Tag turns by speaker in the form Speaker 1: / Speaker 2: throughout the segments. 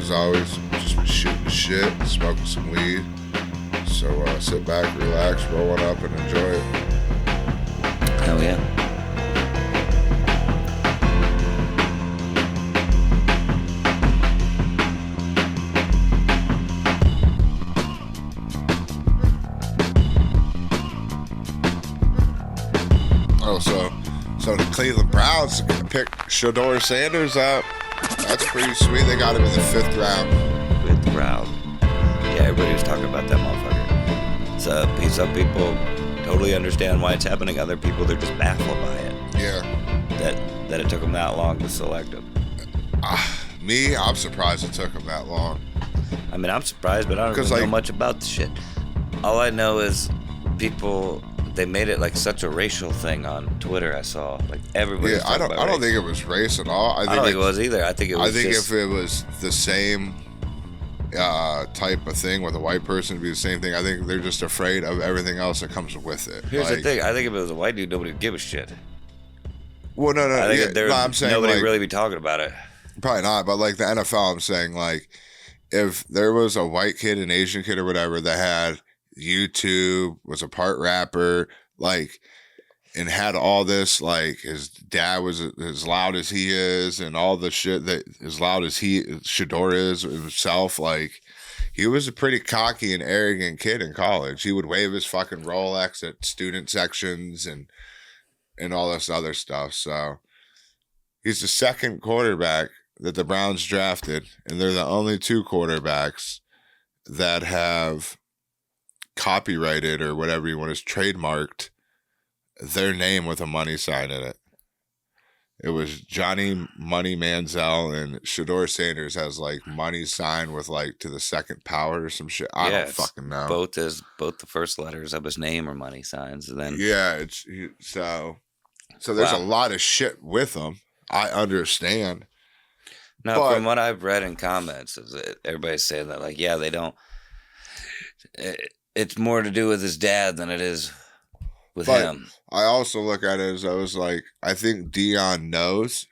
Speaker 1: as always, just been shooting shit, smoking some weed. So sit back, relax, roll it up, and enjoy it.
Speaker 2: Hell yeah.
Speaker 1: Oh, so the Cleveland Browns picked Shedeur Sanders up. That's pretty sweet. They got him in the 5th round.
Speaker 2: 5th round. Yeah, everybody was talking about that motherfucker. Some people totally understand why it's happening. Other people, they're just baffled by it.
Speaker 1: Yeah.
Speaker 2: That it took them that long to select him.
Speaker 1: I'm surprised it took him that long.
Speaker 2: I mean, I'm surprised, but I don't really know much about the shit. All I know is people... They made it like such a racial thing on Twitter. I saw like everybody.
Speaker 1: Yeah, I don't think it was race at all.
Speaker 2: I don't think it was either. I think
Speaker 1: if it was the same type of thing with a white person, it'd be the same thing. I think they're just afraid of everything else that comes with it.
Speaker 2: Here's the thing. I think if it was a white dude, nobody would give a shit.
Speaker 1: Well, no.
Speaker 2: I think I'm saying nobody would really be talking about it.
Speaker 1: Probably not. But like the NFL, I'm saying like if there was a white kid, an Asian kid, or whatever that had YouTube, was a part rapper, like, and had all this, like, his dad was as loud as he is, and all the shit that as loud as Shedeur is himself, like, he was a pretty cocky and arrogant kid in college. He would wave his fucking Rolex at student sections and all this other stuff. So he's the 2nd quarterback that the Browns drafted, and they're the only 2 quarterbacks that have copyrighted or whatever you want is trademarked their name with a money sign in it. It was Johnny Money Manziel, and Shedeur Sanders has like money sign with like to the 2nd power or some shit. I don't fucking know.
Speaker 2: Both the first letters of his name are money signs, and then
Speaker 1: it's so there's a lot of shit with them. I understand.
Speaker 2: Now, from what I've read in comments, is that everybody's saying that like, yeah, they don't. It's more to do with his dad than it is with him.
Speaker 1: I also look at it as I was like, I think Dion knows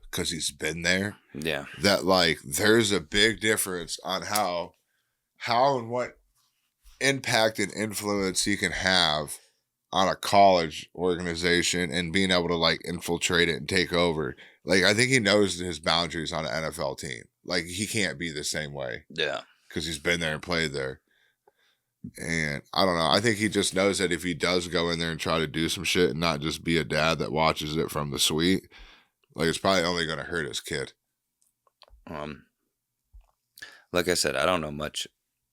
Speaker 1: because he's been there.
Speaker 2: Yeah.
Speaker 1: That like there's a big difference on how and what impact and influence he can have on a college organization and being able to like infiltrate it and take over. Like I think he knows his boundaries on an NFL team. Like he can't be the same way.
Speaker 2: Yeah.
Speaker 1: Because he's been there and played there. And I don't know. I think he just knows that if he does go in there and try to do some shit and not just be a dad that watches it from the suite, like it's probably only going to hurt his kid.
Speaker 2: Like I said, I don't know much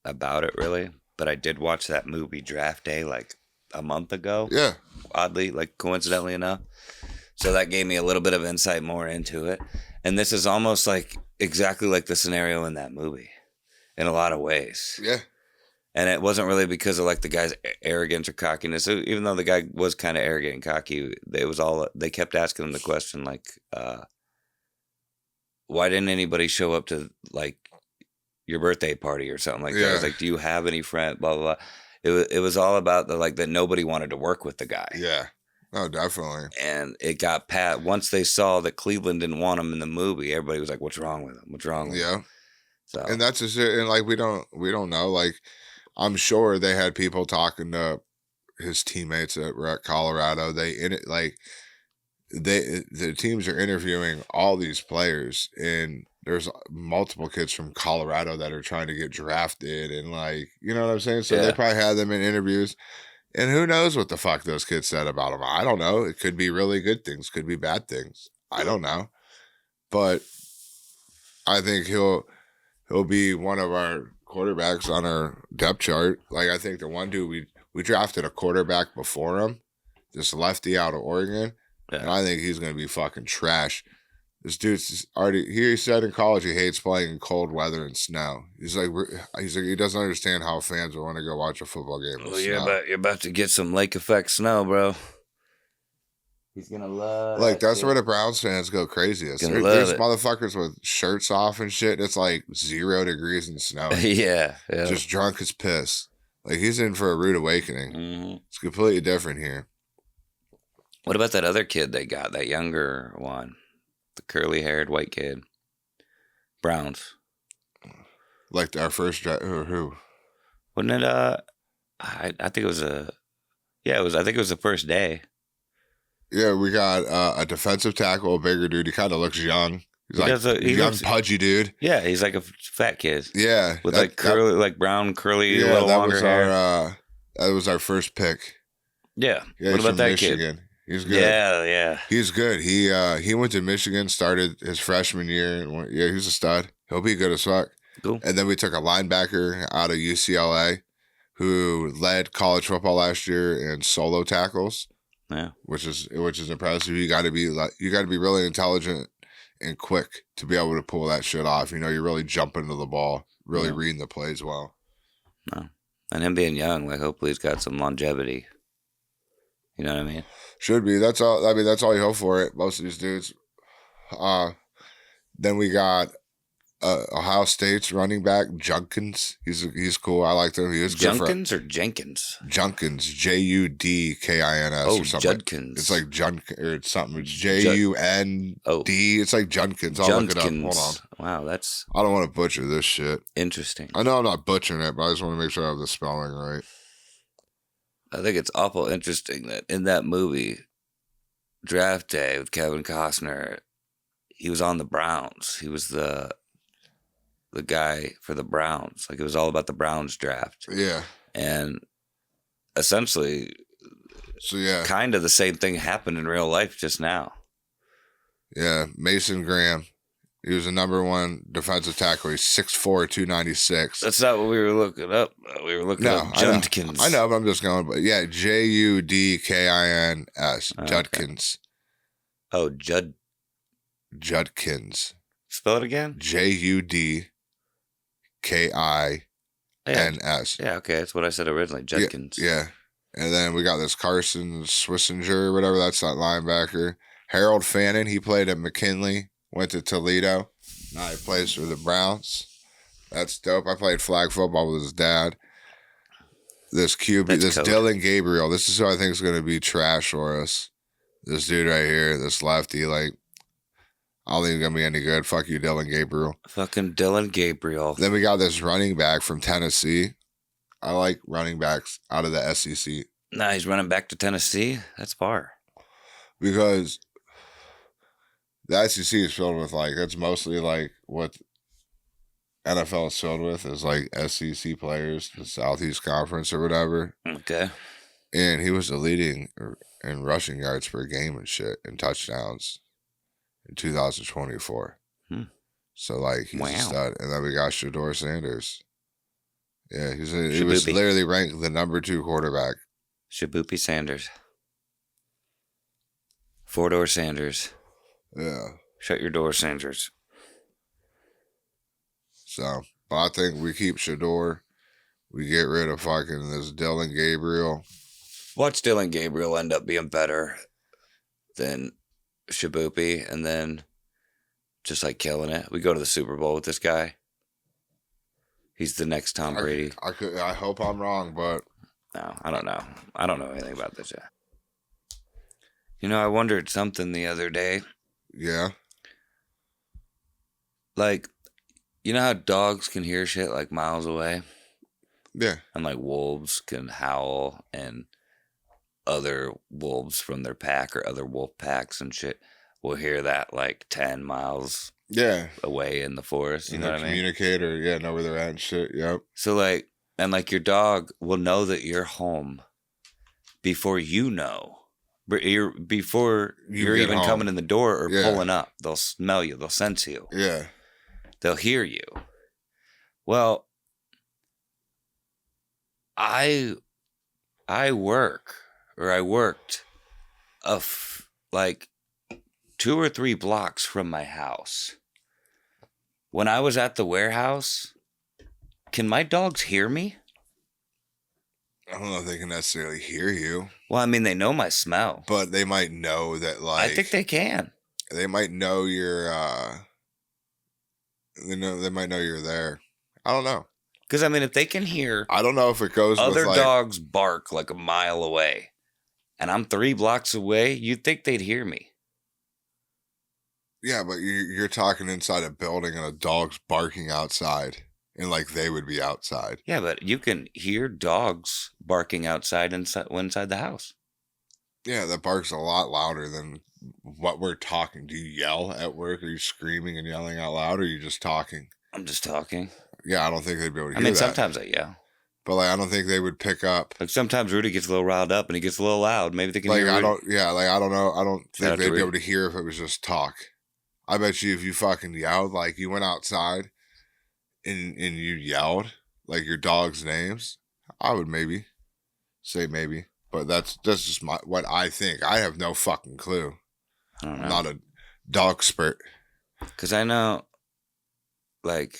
Speaker 2: about it really, but I did watch that movie Draft Day like a month ago.
Speaker 1: Yeah.
Speaker 2: Oddly, like coincidentally enough. So that gave me a little bit of insight more into it. And this is almost like exactly like the scenario in that movie in a lot of ways.
Speaker 1: Yeah.
Speaker 2: And it wasn't really because of like the guy's arrogance or cockiness. Even though the guy was kind of arrogant and cocky, they kept asking him the question like, why didn't anybody show up to like your birthday party or something like that? It was like, do you have any friends? Blah, blah, blah. It was all about that nobody wanted to work with the guy.
Speaker 1: Yeah. Oh, definitely.
Speaker 2: And it got once they saw that Cleveland didn't want him in the movie, everybody was like, what's wrong with him? What's wrong with him? So,
Speaker 1: and that's just it. And like, we don't know, like, I'm sure they had people talking to his teammates that were at Colorado. The teams are interviewing all these players, and there's multiple kids from Colorado that are trying to get drafted, and like, you know what I'm saying? So they probably had them in interviews, and who knows what the fuck those kids said about him? I don't know. It could be really good things, could be bad things. I don't know, but I think he'll be one of our quarterbacks on our depth chart. Like I think the one dude we drafted a quarterback before him, this lefty out of Oregon, and I think he's gonna be fucking trash. This dude's already he said in college he hates playing in cold weather and snow. He's like he doesn't understand how fans would want to go watch a football game.
Speaker 2: Well, you're about to get some lake effect snow, bro. He's gonna love.
Speaker 1: Like that's where the Browns fans go crazy. There's motherfuckers with shirts off and shit. It's like 0 degrees and snow.
Speaker 2: yeah,
Speaker 1: just drunk as piss. Like he's in for a rude awakening. Mm-hmm. It's completely different here.
Speaker 2: What about that other kid they got? That younger one, the curly-haired white kid. Browns.
Speaker 1: Like our first draft, or who?
Speaker 2: Wasn't it? I think it was yeah, it was. I think it was the first day.
Speaker 1: Yeah, we got a defensive tackle, a bigger dude. He kind of looks young. He's
Speaker 2: He
Speaker 1: young,
Speaker 2: looks,
Speaker 1: pudgy dude.
Speaker 2: yeah, he's like a fat kid.
Speaker 1: Yeah,
Speaker 2: With like curly, like brown curly,
Speaker 1: yeah,
Speaker 2: little
Speaker 1: that
Speaker 2: longer
Speaker 1: was
Speaker 2: hair.
Speaker 1: that was our first pick.
Speaker 2: Yeah.
Speaker 1: Yeah,
Speaker 2: What
Speaker 1: he's
Speaker 2: about
Speaker 1: from
Speaker 2: that
Speaker 1: Michigan.
Speaker 2: kid?
Speaker 1: He's good.
Speaker 2: Yeah.
Speaker 1: He's good. He went to Michigan, started his freshman year. And yeah, he's a stud. He'll be good as fuck.
Speaker 2: Cool.
Speaker 1: And then we took a linebacker out of UCLA who led college football last year in solo tackles.
Speaker 2: Yeah.
Speaker 1: Which is impressive. You got to be really intelligent and quick to be able to pull that shit off. You know, you're really jumping into the ball, really reading the plays well.
Speaker 2: No. And him being young, like hopefully he's got some longevity. You know what I mean?
Speaker 1: Should be. That's all. I mean, that's all you hope for it. Most of these dudes. Then we got Ohio State's running back Junkins. He's cool. I like him. He is good.
Speaker 2: Junkins or Jenkins?
Speaker 1: Junkins. Judkins or something.
Speaker 2: Judkins.
Speaker 1: It's like Junkins or it's something. It's Jund. It's like Junkins. I'll look it up. Hold on.
Speaker 2: Wow, that's.
Speaker 1: I don't want to butcher this shit.
Speaker 2: Interesting.
Speaker 1: I know I'm not butchering it, but I just want to make sure I have the spelling right.
Speaker 2: I think it's awful interesting that in that movie, Draft Day with Kevin Costner, he was on the Browns. He was the guy for the Browns. Like it was all about the Browns draft.
Speaker 1: Yeah.
Speaker 2: And essentially,
Speaker 1: so yeah,
Speaker 2: kind of the same thing happened in real life just now.
Speaker 1: Yeah, Mason Graham. He was the number one defensive tackle. He's 6'4", 296.
Speaker 2: That's not what we were looking up. We were looking up Judkins.
Speaker 1: I know, but I'm just going. But yeah, Judkins. Judkins.
Speaker 2: Oh,
Speaker 1: Judkins.
Speaker 2: Spell it again.
Speaker 1: Judkins.
Speaker 2: Yeah, okay, that's what I said originally. Judkins.
Speaker 1: Yeah. And then we got this Carson Swissinger or whatever. That's that linebacker. Harold Fannin. He played at McKinley. Went to Toledo. Now he plays for the Browns. That's dope. I played flag football with his dad. This QB, Dylan Gabriel. This is who I think is going to be trash for us. This dude right here, this lefty, like, I don't think he's going to be any good. Fuck you, Dylan Gabriel.
Speaker 2: Fucking Dylan Gabriel.
Speaker 1: Then we got this running back from Tennessee. I like running backs out of the SEC.
Speaker 2: Nah, he's running back to Tennessee. That's far.
Speaker 1: Because the SEC is filled with, like, that's mostly, like, what NFL is filled with is, like, SEC players, the Southeast Conference or whatever.
Speaker 2: Okay.
Speaker 1: And he was the leading in rushing yards per game and shit and touchdowns in 2024. So, like, he's a stud. And then we got Shedeur Sanders. Yeah, he was literally ranked the number 2 quarterback.
Speaker 2: Shaboopy Sanders. 4-door Sanders.
Speaker 1: Yeah.
Speaker 2: Shut your door, Sanders.
Speaker 1: So, but I think we keep Shedeur. We get rid of fucking this Dylan Gabriel.
Speaker 2: Watch Dylan Gabriel end up being better than Shaboopy and then just like killing it. We go to the Super Bowl with this guy. He's the next Tom Brady.
Speaker 1: I hope I'm wrong, but
Speaker 2: no, I don't know. I don't know anything about this yet. You know, I wondered something the other day.
Speaker 1: Yeah.
Speaker 2: Like, you know how dogs can hear shit like miles away?
Speaker 1: Yeah.
Speaker 2: And like wolves can howl and other wolves from their pack or other wolf packs and shit will hear that like 10 miles away in the forest. You know what I mean?
Speaker 1: Communicate or know where they're at and shit. Yep.
Speaker 2: So like, and like your dog will know that you're home before you know. Before you're even home. Coming in the door or pulling up. They'll smell you. They'll sense you.
Speaker 1: Yeah.
Speaker 2: They'll hear you. Well, I worked like 2 or 3 blocks from my house. When I was at the warehouse, can my dogs hear me?
Speaker 1: I don't know if they can necessarily hear you.
Speaker 2: Well, I mean, they know my smell.
Speaker 1: But they might know that, like...
Speaker 2: I think they can.
Speaker 1: They might know you're, they might know you're there. I don't know.
Speaker 2: Because, I mean, if they can hear...
Speaker 1: I don't know if it goes
Speaker 2: other with, dogs bark like a mile away, and I'm 3 blocks away, you'd think they'd hear me.
Speaker 1: Yeah, but you're talking inside a building and a dog's barking outside. and like they would be outside.
Speaker 2: Yeah, but you can hear dogs barking outside inside the house.
Speaker 1: Yeah, that bark's a lot louder than what we're talking. Do you yell at work? Are you screaming and yelling out loud, or are you just talking?
Speaker 2: I'm just talking.
Speaker 1: Yeah, I don't think they'd be able to hear that.
Speaker 2: Sometimes I yell.
Speaker 1: But like, I don't think they would pick up.
Speaker 2: Like sometimes Rudy gets a little riled up and he gets a little loud. Maybe they can hear.
Speaker 1: I don't know. I don't think they'd be able
Speaker 2: Rudy.
Speaker 1: to hear if it was just talk. I bet you if you fucking yelled, like you went outside and you yelled like your dog's names, I would maybe say maybe. But that's just what I think. I have no fucking clue.
Speaker 2: I don't know.
Speaker 1: I'm not a dog expert.
Speaker 2: Because I know, like,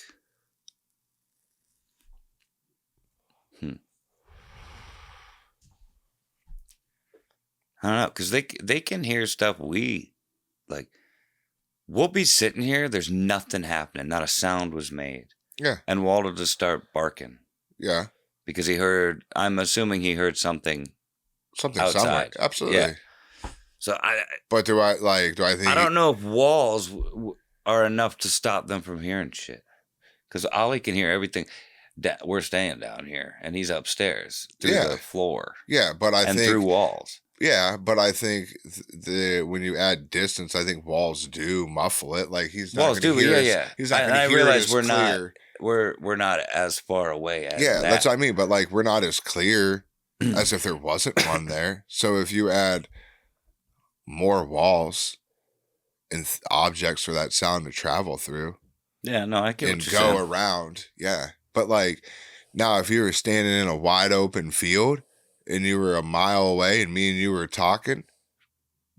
Speaker 2: I don't know, because they can hear stuff like, we'll be sitting here, there's nothing happening, not a sound was made.
Speaker 1: Yeah.
Speaker 2: And Walt will just start barking.
Speaker 1: Yeah.
Speaker 2: Because I'm assuming he heard something outside.
Speaker 1: Somewhere. Absolutely. Yeah.
Speaker 2: So
Speaker 1: But do I think...
Speaker 2: I don't know if walls are enough to stop them from hearing shit. Because Ollie can hear everything. We're staying down here, and he's upstairs through the floor.
Speaker 1: Yeah, but I think...
Speaker 2: And through walls.
Speaker 1: Yeah, but I think when you add distance, I think walls do muffle it. Like he's not
Speaker 2: walls do, yeah.
Speaker 1: He's not going to hear
Speaker 2: realize
Speaker 1: it as clear.
Speaker 2: We're not as far away as
Speaker 1: that.
Speaker 2: That's
Speaker 1: what I mean. But like we're not as clear as if there wasn't one there. So if you add more walls and objects for that sound to travel through,
Speaker 2: yeah, no, I get
Speaker 1: and go around, yeah. But like now, if you were standing in a wide open field. And you were a mile away and me and you were talking,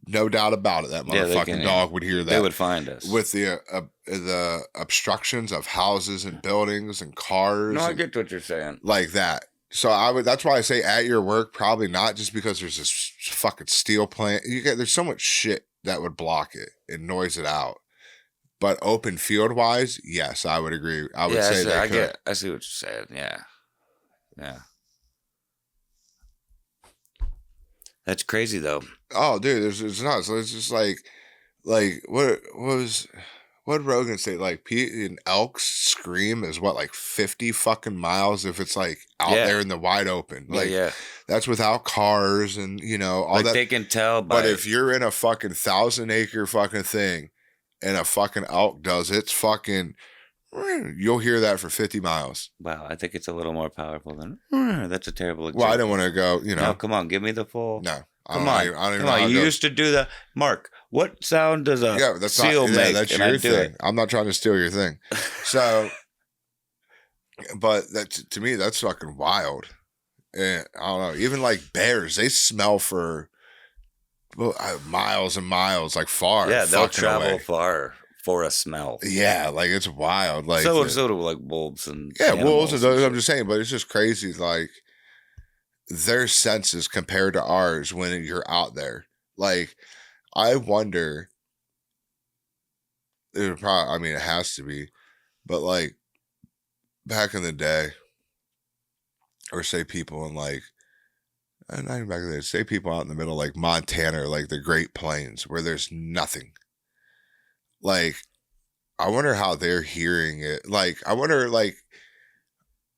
Speaker 1: no doubt about it, that motherfucking dog would hear that.
Speaker 2: They would find us.
Speaker 1: With the obstructions of houses and buildings and cars.
Speaker 2: No, I get what you're saying.
Speaker 1: Like that. So that's why I say at your work, probably not just because there's this fucking steel plant. There's so much shit that would block it and noise it out. But open field wise, yes, I would agree. I would say that.
Speaker 2: I see what you're saying. Yeah. Yeah. That's crazy though.
Speaker 1: Oh, dude, it's nuts. It's just like what did Rogan say? Like an elk's scream is like 50 fucking miles if it's like out there in the wide open. Like that's without cars and all
Speaker 2: like
Speaker 1: that.
Speaker 2: They can tell.
Speaker 1: But if you're in a fucking 1,000-acre fucking thing and a fucking elk does its fucking, you'll hear that for 50 miles.
Speaker 2: Wow, I think it's a little more powerful than that's a terrible example.
Speaker 1: Well, I don't want to go,
Speaker 2: No, come on, give me the full.
Speaker 1: No.
Speaker 2: Come on. You used to do the Mark. What sound does a seal make?
Speaker 1: That's your thing. I'm not trying to steal your thing. So, but to me, that's fucking wild. And I don't know. Even like bears, they smell for miles and miles, like far.
Speaker 2: Yeah, they'll travel far for a smell.
Speaker 1: Yeah, like it's wild. Like
Speaker 2: so do like wolves and
Speaker 1: wolves and those. I'm just saying, but it's just crazy. Like their senses compared to ours when you're out there. Like I wonder. It has to be, but like back in the day, or say people in like. Not even back in the day. Say people out in the middle, like Montana, or like the Great Plains, where there's nothing. Like, I wonder how they're hearing it. Like, I wonder, like,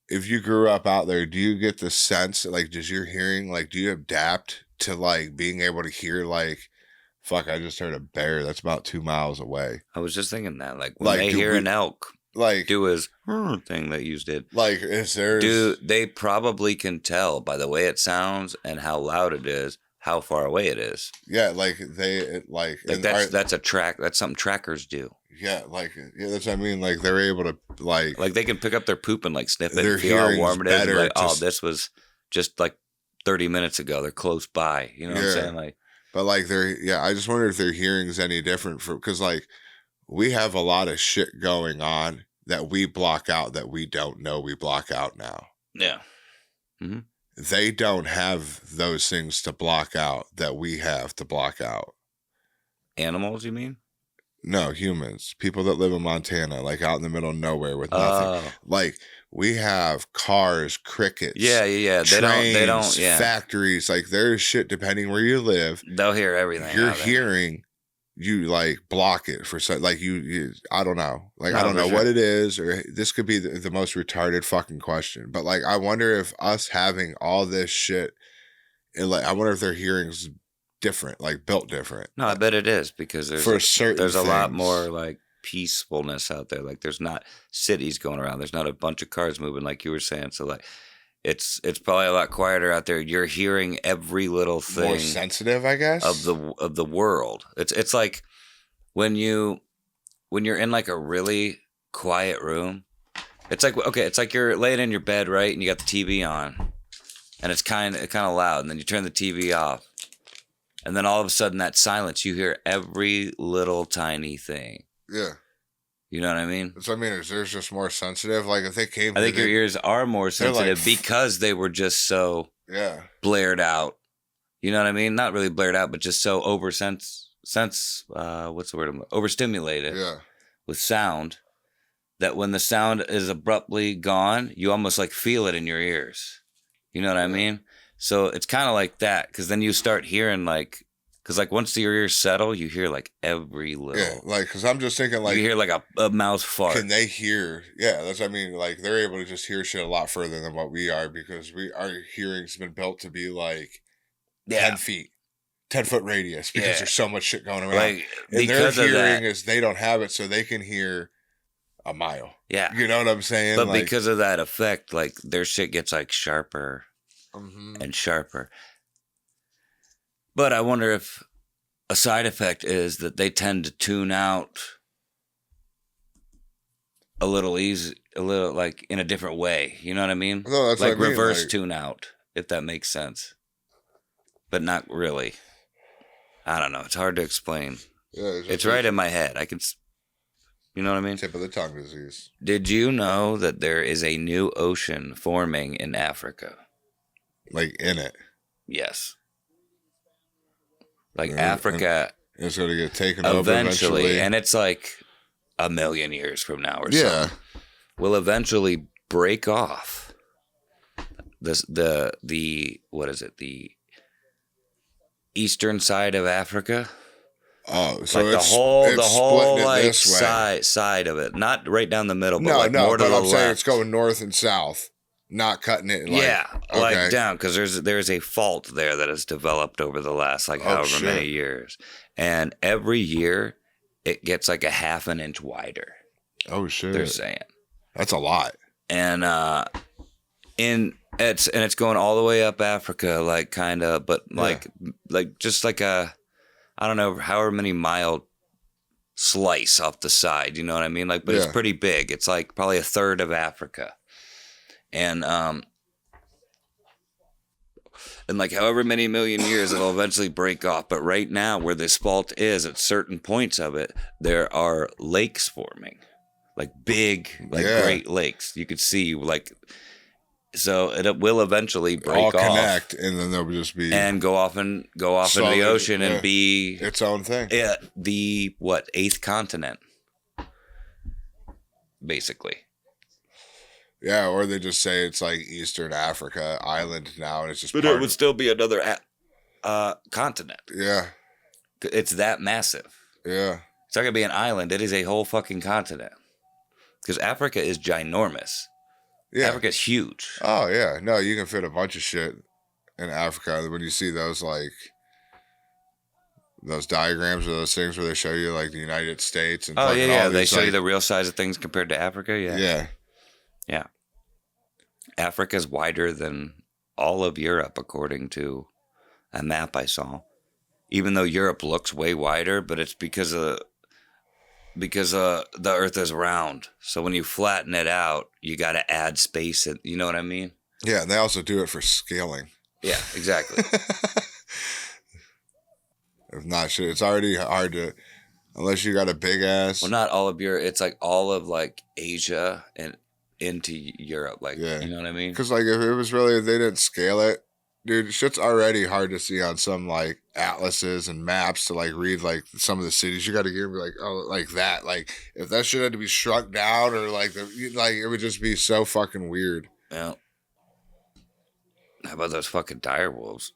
Speaker 1: if you grew up out there, do you get the sense, like, does your hearing, like, do you adapt to, like, being able to hear, like, fuck, I just heard a bear that's about 2 miles away.
Speaker 2: I was just thinking that, like, when they hear an elk,
Speaker 1: like,
Speaker 2: do his thing that you did.
Speaker 1: Like,
Speaker 2: they probably can tell by the way it sounds and how loud it is, how far away it is.
Speaker 1: Yeah, that's
Speaker 2: something trackers do.
Speaker 1: Yeah, that's what I mean. Like they're able to like
Speaker 2: they can pick up their poop and like sniff it and feel how warm it is. And like, this was just like 30 minutes ago. They're close by. You know what I'm saying? Like,
Speaker 1: but like I just wonder if their hearing is any different because like we have a lot of shit going on that we block out that we don't know we block out now.
Speaker 2: Yeah. Mm-hmm.
Speaker 1: They don't have those things to block out that we have to block out.
Speaker 2: Animals, you mean?
Speaker 1: No, humans. People that live in Montana, like out in the middle of nowhere with nothing. Like we have cars, crickets.
Speaker 2: Yeah.
Speaker 1: Trains,
Speaker 2: they don't.
Speaker 1: Factories. Like there's shit depending where you live.
Speaker 2: They'll hear everything.
Speaker 1: You're hearing you like block it for like you I don't know, like
Speaker 2: No,
Speaker 1: I don't
Speaker 2: for
Speaker 1: know
Speaker 2: sure.
Speaker 1: what it is, or this could be the most retarded fucking question, but like I wonder if us having all this shit, and like I wonder if their hearing's different, like built different.
Speaker 2: No, I bet it is because
Speaker 1: For certain
Speaker 2: there's a lot
Speaker 1: things.
Speaker 2: more like peacefulness out there. Like there's not cities going around. There's not a bunch of cars moving like you were saying. So like it's probably a lot quieter out there. You're hearing every little thing
Speaker 1: More sensitive, I guess,
Speaker 2: of the world. It's like when you're in like a really quiet room. It's like you're laying in your bed, right? And you got the TV on. And it's kind of loud, and then you turn the TV off. And then all of a sudden, that silence, you hear every little tiny thing.
Speaker 1: Yeah.
Speaker 2: You know what I mean?
Speaker 1: So I mean, there's just more sensitive. Like if they came,
Speaker 2: I think your ears are more sensitive
Speaker 1: like,
Speaker 2: because they were just so blared out. You know what I mean? Not really blared out, but just so what's the word? Overstimulated with sound that when the sound is abruptly gone, you almost like feel it in your ears. You know what I mean? So it's kind of like that, because then you start hearing like, because like once your ears settle, you hear like every little.
Speaker 1: Yeah, like, because I'm just thinking like.
Speaker 2: You hear like a mouse fart.
Speaker 1: Can they hear? Yeah, that's, I mean, like they're able to just hear shit a lot further than what we are, because our hearing's been built to be like 10 feet. 10-foot radius, because there's so much shit going around.
Speaker 2: Like,
Speaker 1: and their hearing is, they don't have it, so they can hear a mile.
Speaker 2: Yeah.
Speaker 1: You know what I'm saying?
Speaker 2: But
Speaker 1: like,
Speaker 2: because of that effect, like their shit gets like sharper and sharper. But I wonder if a side effect is that they tend to tune out a little like in a different way. You know what I mean?
Speaker 1: No, that's
Speaker 2: like
Speaker 1: what I mean,
Speaker 2: reverse
Speaker 1: like,
Speaker 2: tune out, if that makes sense. But not really. I don't know. It's hard to explain.
Speaker 1: Yeah,
Speaker 2: it's right in my head. I can, you know what I mean?
Speaker 1: Tip of the tongue disease.
Speaker 2: Did you know that there is a new ocean forming in Africa?
Speaker 1: Like in it?
Speaker 2: Yes. Like Africa.
Speaker 1: It's going to get taken over eventually.
Speaker 2: And it's like 1,000,000 years from now or so. Will eventually break off the what is it? The eastern side of Africa.
Speaker 1: Oh, so
Speaker 2: like
Speaker 1: it's
Speaker 2: the whole like
Speaker 1: this way.
Speaker 2: side of it, not right down the middle, but
Speaker 1: no,
Speaker 2: more to the
Speaker 1: I'm
Speaker 2: left.
Speaker 1: saying it's going north and south, not cutting it. Like,
Speaker 2: like down, because there's a fault there that has developed over the last like however many years, and every year it gets like a half an inch wider.
Speaker 1: Oh shit!
Speaker 2: They're saying
Speaker 1: that's a lot,
Speaker 2: and it's going all the way up Africa, like kind of, but like just like a, I don't know, however many mile slice off the side, you know what I mean? Like, but it's pretty big. It's like probably a third of Africa. And like however many million years it'll eventually break off. But right now where this fault is, at certain points of it, there are lakes forming. Like big, like Great Lakes. You could see like, so it will eventually break off.
Speaker 1: All connect, and then there'll just be
Speaker 2: and go off into the ocean and be
Speaker 1: its own thing.
Speaker 2: Yeah, the 8th continent, basically.
Speaker 1: Yeah, or they just say it's like Eastern Africa island now, and it's just.
Speaker 2: But it would still be another continent.
Speaker 1: Yeah,
Speaker 2: it's that massive.
Speaker 1: Yeah,
Speaker 2: it's not gonna be an island. It is a whole fucking continent. Because Africa is ginormous. Yeah. Africa's huge.
Speaker 1: Oh, yeah. No, you can fit a bunch of shit in Africa. When you see those, like, those diagrams or those things where they show you, like, the United States. And
Speaker 2: They show you the real size of things compared to Africa. Yeah. Africa's wider than all of Europe, according to a map I saw. Even though Europe looks way wider, but it's because the Earth is round. So when you flatten it out, you got to add space. You know what I mean?
Speaker 1: Yeah, and they also do it for scaling.
Speaker 2: Yeah, exactly.
Speaker 1: If not, shit, it's already hard to, unless you got a big ass.
Speaker 2: Well, not all of Europe. It's like all of like Asia and into Europe. Like, you know what I mean?
Speaker 1: Because like if it was really, if they didn't scale it, dude, shit's already hard to see on some like atlases and maps to like read like some of the cities. You got to get like, oh, like that. Like if that shit had to be shrunk down or like it would just be so fucking weird.
Speaker 2: Yeah. How about those fucking dire wolves?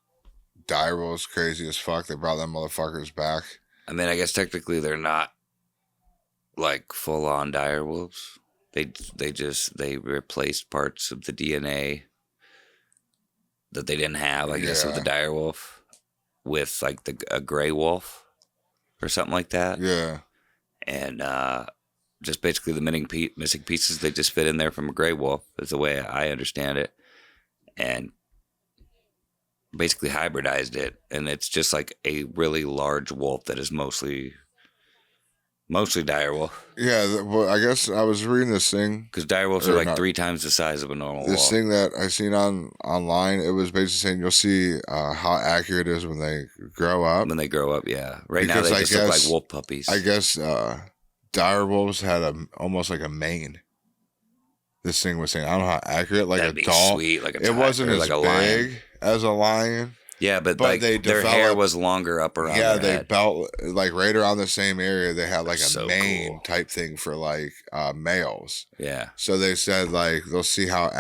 Speaker 1: Dire wolves crazy as fuck. They brought them motherfuckers back.
Speaker 2: I mean, I guess technically they're not like full on dire wolves. They replaced parts of the DNA that they didn't have, I guess, of the
Speaker 1: Yeah.
Speaker 2: dire wolf with like a gray wolf or something like that.
Speaker 1: Yeah.
Speaker 2: And just basically the missing pieces they just fit in there from a gray wolf is the way I understand it, and basically hybridized it, and it's just like a really large wolf that is mostly dire wolf.
Speaker 1: Yeah. Well, I guess I was reading this thing.
Speaker 2: Because dire wolves are like 3 times the size of a normal
Speaker 1: This
Speaker 2: wolf.
Speaker 1: thing that I seen online, it was basically saying you'll see how accurate it is when they grow up.
Speaker 2: When they grow up, yeah. Right now
Speaker 1: Because
Speaker 2: they
Speaker 1: I
Speaker 2: just look
Speaker 1: guess-
Speaker 2: like wolf puppies.
Speaker 1: I guess dire wolves had almost like a mane. This thing was saying, I don't know how accurate, like
Speaker 2: That'd
Speaker 1: a
Speaker 2: be
Speaker 1: doll.
Speaker 2: sweet, like a
Speaker 1: It wasn't
Speaker 2: or
Speaker 1: as
Speaker 2: like a
Speaker 1: big
Speaker 2: lion.
Speaker 1: as a lion.
Speaker 2: Yeah, but
Speaker 1: but
Speaker 2: like
Speaker 1: they
Speaker 2: their hair
Speaker 1: developed-
Speaker 2: was longer up around
Speaker 1: Yeah,
Speaker 2: their
Speaker 1: they
Speaker 2: head.
Speaker 1: belt like right around the same area. They had like a
Speaker 2: So
Speaker 1: mane
Speaker 2: cool.
Speaker 1: type thing for like males.
Speaker 2: Yeah.
Speaker 1: So they said like they'll see how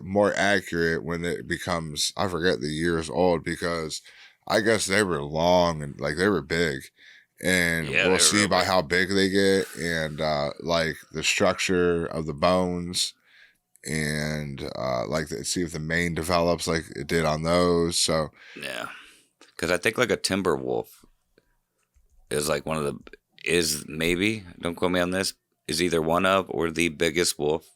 Speaker 1: more accurate when it becomes, I forget the years old, because I guess they were long and like they were big. And
Speaker 2: Yeah, they
Speaker 1: we'll
Speaker 2: were
Speaker 1: see
Speaker 2: real
Speaker 1: by
Speaker 2: big.
Speaker 1: how big they get and like the structure of the bones and like see if the mane develops like it did on those. So
Speaker 2: Yeah. Because I think like a timber wolf is like maybe, don't quote me on this, is either one of or the biggest wolf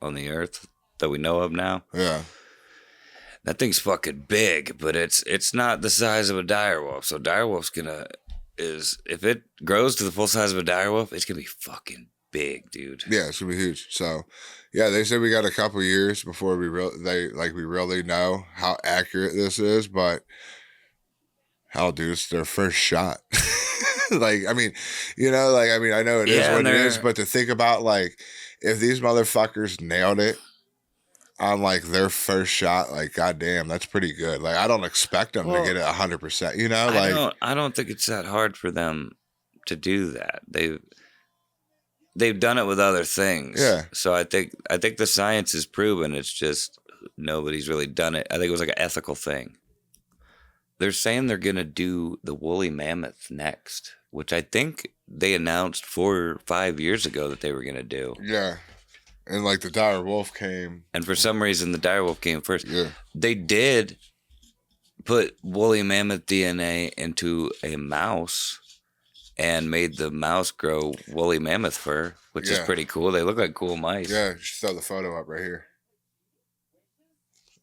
Speaker 2: on the earth that we know of now.
Speaker 1: yeah.
Speaker 2: That thing's fucking big, but it's not the size of a dire wolf. So dire wolf's if it grows to the full size of a dire wolf, it's gonna be fucking big, dude.
Speaker 1: Yeah, it's gonna be huge. So, yeah, they said we got a couple years before we really know how accurate this is. But hell, dude, it's their first shot. Like, I mean, I know it is
Speaker 2: Yeah,
Speaker 1: what
Speaker 2: and
Speaker 1: it is.
Speaker 2: they're-
Speaker 1: But to think about like if these motherfuckers nailed it on like their first shot, like goddamn, that's pretty good. Like, I don't expect them
Speaker 2: Well,
Speaker 1: to get it 100%. You know,
Speaker 2: I don't think it's that hard for them to do that. They've done it with other things.
Speaker 1: Yeah.
Speaker 2: So I think the science is proven. It's just nobody's really done it. I think it was like an ethical thing. They're saying they're gonna do the woolly mammoth next, which I think they announced 4 or 5 years ago that they were gonna do.
Speaker 1: yeah. And like the dire wolf came.
Speaker 2: And for some reason, the dire wolf came first.
Speaker 1: Yeah.
Speaker 2: They did put woolly mammoth DNA into a mouse and made the mouse grow woolly mammoth fur, which is
Speaker 1: Yeah.
Speaker 2: pretty cool. They look like cool mice.
Speaker 1: Yeah, you should throw the photo up right here.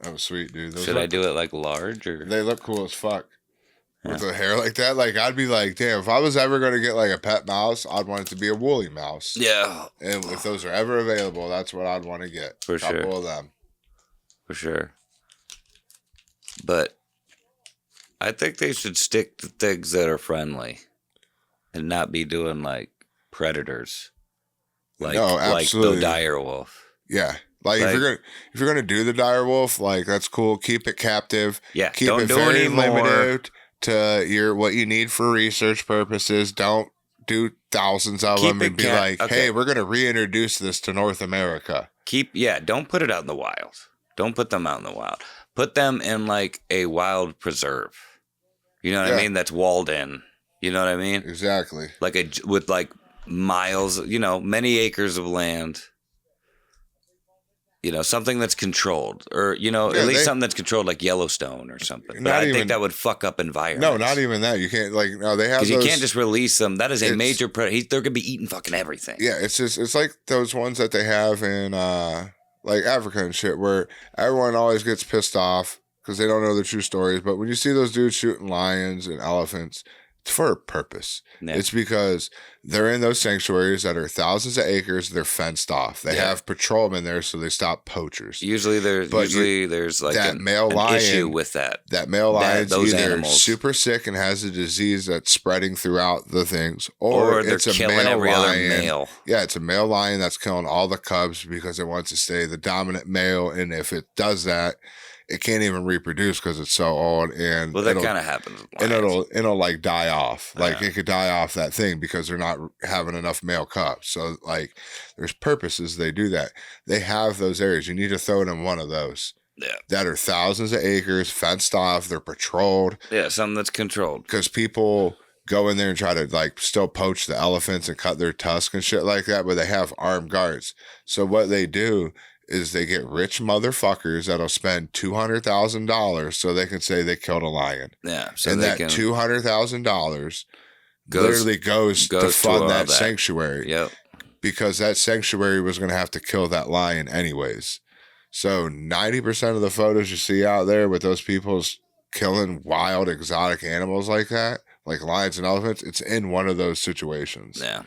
Speaker 1: That was sweet, dude.
Speaker 2: Should I do it like large or?
Speaker 1: They look cool as fuck. With
Speaker 2: Yeah.
Speaker 1: the hair like that, like I'd be like, damn, if I was ever gonna get like a pet mouse, I'd want it to be a woolly mouse.
Speaker 2: Yeah,
Speaker 1: And if those are ever available, that's what I'd want to get.
Speaker 2: For
Speaker 1: a couple
Speaker 2: sure.
Speaker 1: of them.
Speaker 2: for sure. But I think they should stick to things that are friendly and not be doing like predators, like
Speaker 1: No,
Speaker 2: like
Speaker 1: absolutely.
Speaker 2: the dire wolf.
Speaker 1: Yeah. Like,
Speaker 2: Like-
Speaker 1: if you're gonna do the dire wolf, like that's cool. Keep it captive.
Speaker 2: Yeah,
Speaker 1: Keep
Speaker 2: don't
Speaker 1: it
Speaker 2: do
Speaker 1: very
Speaker 2: any more.
Speaker 1: limited to what you need for research purposes. Don't do thousands of
Speaker 2: Keep
Speaker 1: them
Speaker 2: it
Speaker 1: and be
Speaker 2: cap-
Speaker 1: like,
Speaker 2: okay.
Speaker 1: hey, we're gonna reintroduce this to North America.
Speaker 2: Don't put it out in the wild. Don't put them out in the wild. Put them in like a wild preserve. You know what I
Speaker 1: Yeah.
Speaker 2: mean? That's walled in. You know what I mean?
Speaker 1: Exactly.
Speaker 2: Like with like miles, many acres of land. Something that's controlled, or
Speaker 1: Yeah,
Speaker 2: at least something that's controlled, like Yellowstone or something. But
Speaker 1: Not
Speaker 2: I
Speaker 1: even-
Speaker 2: think that would fuck up environments.
Speaker 1: No, not even that. You can't they have
Speaker 2: because you
Speaker 1: those-
Speaker 2: can't just release them. That is a
Speaker 1: It's-
Speaker 2: major predator. They're gonna be eating fucking everything.
Speaker 1: Yeah, it's like those ones that they have in like Africa and shit, where everyone always gets pissed off because they don't know the true stories. But when you see those dudes shooting lions and elephants, it's for a purpose.
Speaker 2: Yeah.
Speaker 1: It's because they're in those sanctuaries that are thousands of acres. They're fenced off. They
Speaker 2: Yeah.
Speaker 1: have patrolmen there, so they stop poachers.
Speaker 2: Usually there's like
Speaker 1: that
Speaker 2: an
Speaker 1: male lion
Speaker 2: issue with that.
Speaker 1: That male lion's
Speaker 2: those
Speaker 1: either
Speaker 2: animals.
Speaker 1: super sick and has a disease that's spreading throughout the things,
Speaker 2: Or they're
Speaker 1: it's a
Speaker 2: killing
Speaker 1: male
Speaker 2: every other
Speaker 1: lion.
Speaker 2: male.
Speaker 1: Yeah, it's a male lion that's killing all the cubs because it wants to stay the dominant male, and if it does that, it can't even reproduce because it's so old. And
Speaker 2: Well, that kind of happens with
Speaker 1: and
Speaker 2: lions.
Speaker 1: it'll like die off. Like
Speaker 2: Yeah.
Speaker 1: it could die off that thing because they're not having enough male cubs. So like, there's purposes they do that. They have those areas. You need to throw it in one of those
Speaker 2: Yeah.
Speaker 1: that are thousands of acres, fenced off. They're patrolled
Speaker 2: Yeah, something that's controlled.
Speaker 1: because people go in there and try to like still poach the elephants and cut their tusks and shit like that, but they have armed guards. So what they do is they get rich motherfuckers that'll spend $200,000 so they can say they killed a lion.
Speaker 2: Yeah, so
Speaker 1: and that $200,000 literally goes to fund that sanctuary.
Speaker 2: Yep.
Speaker 1: Because that sanctuary was going to have to kill that lion anyways. So 90% of the photos you see out there with those people's killing wild exotic animals like that, like lions and elephants, it's in one of those situations.
Speaker 2: Yeah.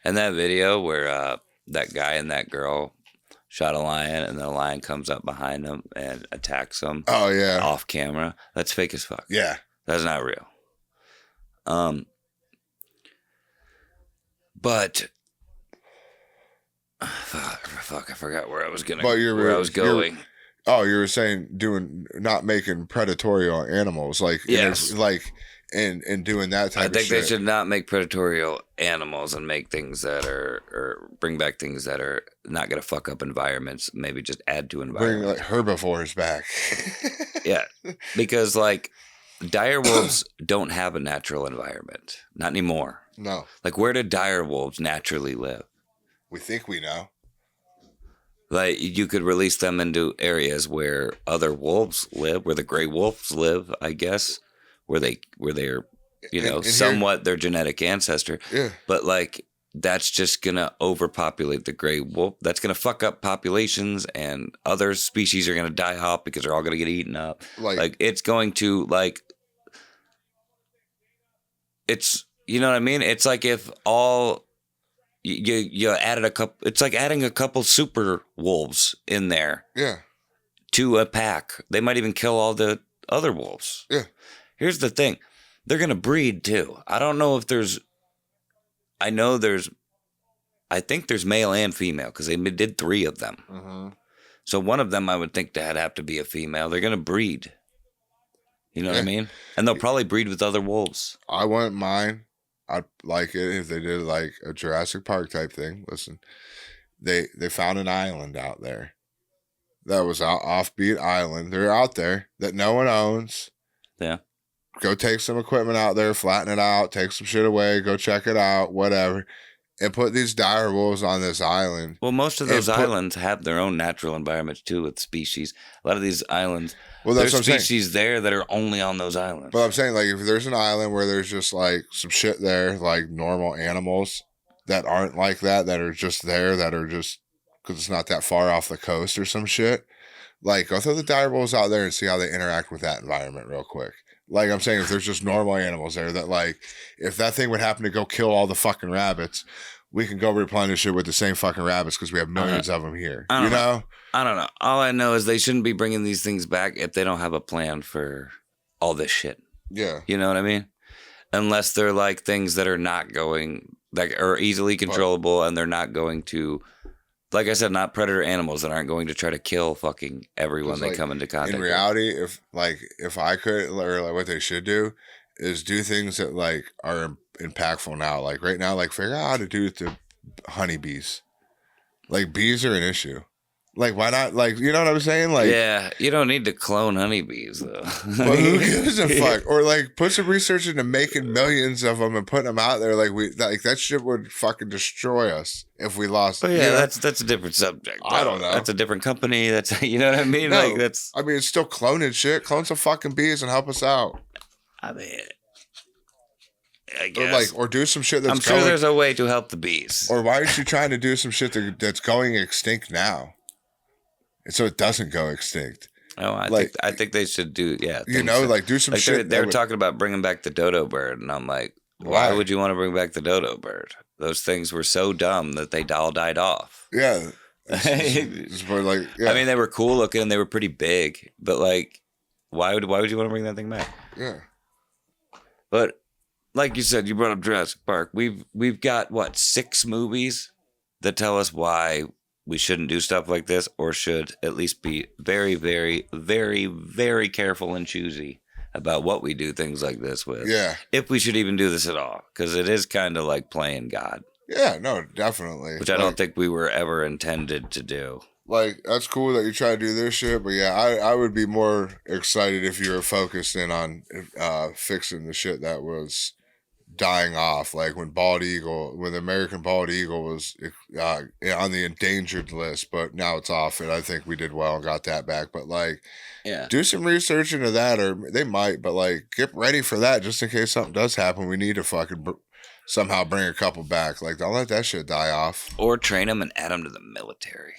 Speaker 2: And that video where that guy and that girl shot a lion and the lion comes up behind them and attacks them.
Speaker 1: Oh, yeah.
Speaker 2: Off camera. That's fake as fuck.
Speaker 1: Yeah.
Speaker 2: That's not real. But fuck, I forgot where I was going. You
Speaker 1: were saying not making predatory animals, like
Speaker 2: yes,
Speaker 1: and doing that type.
Speaker 2: I think
Speaker 1: of shit.
Speaker 2: They should not make predatory animals and make things that are or bring back things that are not going to fuck up environments. Maybe just add to environments.
Speaker 1: Bring like herbivores back.
Speaker 2: Yeah, because like dire wolves don't have a natural environment, not anymore.
Speaker 1: No,
Speaker 2: like where did dire wolves naturally live?
Speaker 1: We think we know.
Speaker 2: Like you could release them into areas where other wolves live, where the gray wolves live, I guess, where they're, somewhat their genetic ancestor.
Speaker 1: Yeah.
Speaker 2: But like that's just gonna overpopulate the gray wolf. That's gonna fuck up populations, and other species are gonna die off because they're all gonna get eaten up. Like it's going to it's you know what I mean? It's like if all. You added a couple. It's like adding a couple super wolves in there.
Speaker 1: Yeah.
Speaker 2: To a pack. They might even kill all the other wolves.
Speaker 1: Yeah.
Speaker 2: Here's the thing. They're going to breed too. I don't know if there's. I think there's male and female because they did 3 of them.
Speaker 1: Mm-hmm.
Speaker 2: So one of them I would think that'd have to be a female. They're going to breed. You know what I mean? And they'll probably breed with other wolves.
Speaker 1: I wouldn't mind. I'd like it if they did like a Jurassic Park type thing. Listen, they found an island out there that was an offbeat island. They're out there that no one owns.
Speaker 2: Yeah.
Speaker 1: Go take some equipment out there, flatten it out, take some shit away, go check it out, whatever, and put these dire wolves on this island.
Speaker 2: Well, most of those islands have their own natural environments too with species. A lot of these islands, there's species there that are only on those islands.
Speaker 1: But I'm saying, like, if there's an island where there's just like some shit there, like normal animals that aren't like that are just there, that are just because it's not that far off the coast or some shit, like go throw the dire wolves out there and see how they interact with that environment real quick. Like I'm saying, if there's just normal animals there that like, if that thing would happen to go kill all the fucking rabbits, we can go replenish it with the same fucking rabbits because we have millions of them here. You know?
Speaker 2: I don't know. All I know is they shouldn't be bringing these things back if they don't have a plan for all this shit.
Speaker 1: Yeah.
Speaker 2: You know what I mean? Unless they're like things that are not going, like are easily controllable and they're not going to, like I said, not predator animals that aren't going to try to kill fucking everyone they come into contact with.
Speaker 1: In reality, if I could, or like what they should do is do things that like are impactful now. Like right now, like figure out how to do it to honeybees. Like bees are an issue. Like why not? Like you know what I'm saying? Like
Speaker 2: yeah, you don't need to clone honeybees though.
Speaker 1: Well, who gives a fuck? Or like put some research into making millions of them and putting them out there. Like that shit would fucking destroy us if we lost.
Speaker 2: But yeah, that's a different subject.
Speaker 1: I don't know.
Speaker 2: That's a different company. That's you know what I mean.
Speaker 1: No,
Speaker 2: like that's.
Speaker 1: I mean, it's still cloning shit. Clone some fucking bees and help us out.
Speaker 2: I mean. I guess.
Speaker 1: Or do some shit that's
Speaker 2: I'm sure there's a way to help the bees.
Speaker 1: Or why aren't you trying to do some shit that's going extinct now? And so it doesn't go extinct.
Speaker 2: Oh, I think they should do, yeah.
Speaker 1: Do some shit.
Speaker 2: They're talking about bringing back the dodo bird, and I'm like, why would you want to bring back the dodo bird? Those things were so dumb that they all died off.
Speaker 1: Yeah. It's more like, yeah.
Speaker 2: I mean, they were cool looking and they were pretty big, but like, why would you want to bring that thing back?
Speaker 1: Yeah.
Speaker 2: But like you said, you brought up Jurassic Park. We've got what 6 movies that tell us why we shouldn't do stuff like this, or should at least be very, very, very, very careful and choosy about what we do things like this with.
Speaker 1: Yeah.
Speaker 2: If we should even do this at all, because it is kind of like playing God.
Speaker 1: Yeah, no, definitely.
Speaker 2: Which I don't think we were ever intended to do.
Speaker 1: Like, that's cool that you try to do this shit, but yeah, I would be more excited if you were focused in on fixing the shit that was dying off. Like when the American bald eagle was on the endangered list, but now it's off, and I think we did well and got that back. But like,
Speaker 2: Yeah.
Speaker 1: do some research into that, or they might, but like, get ready for that just in case something does happen. We need to fucking somehow bring a couple back. Like, don't let that shit die off.
Speaker 2: Or train them and add them to the military.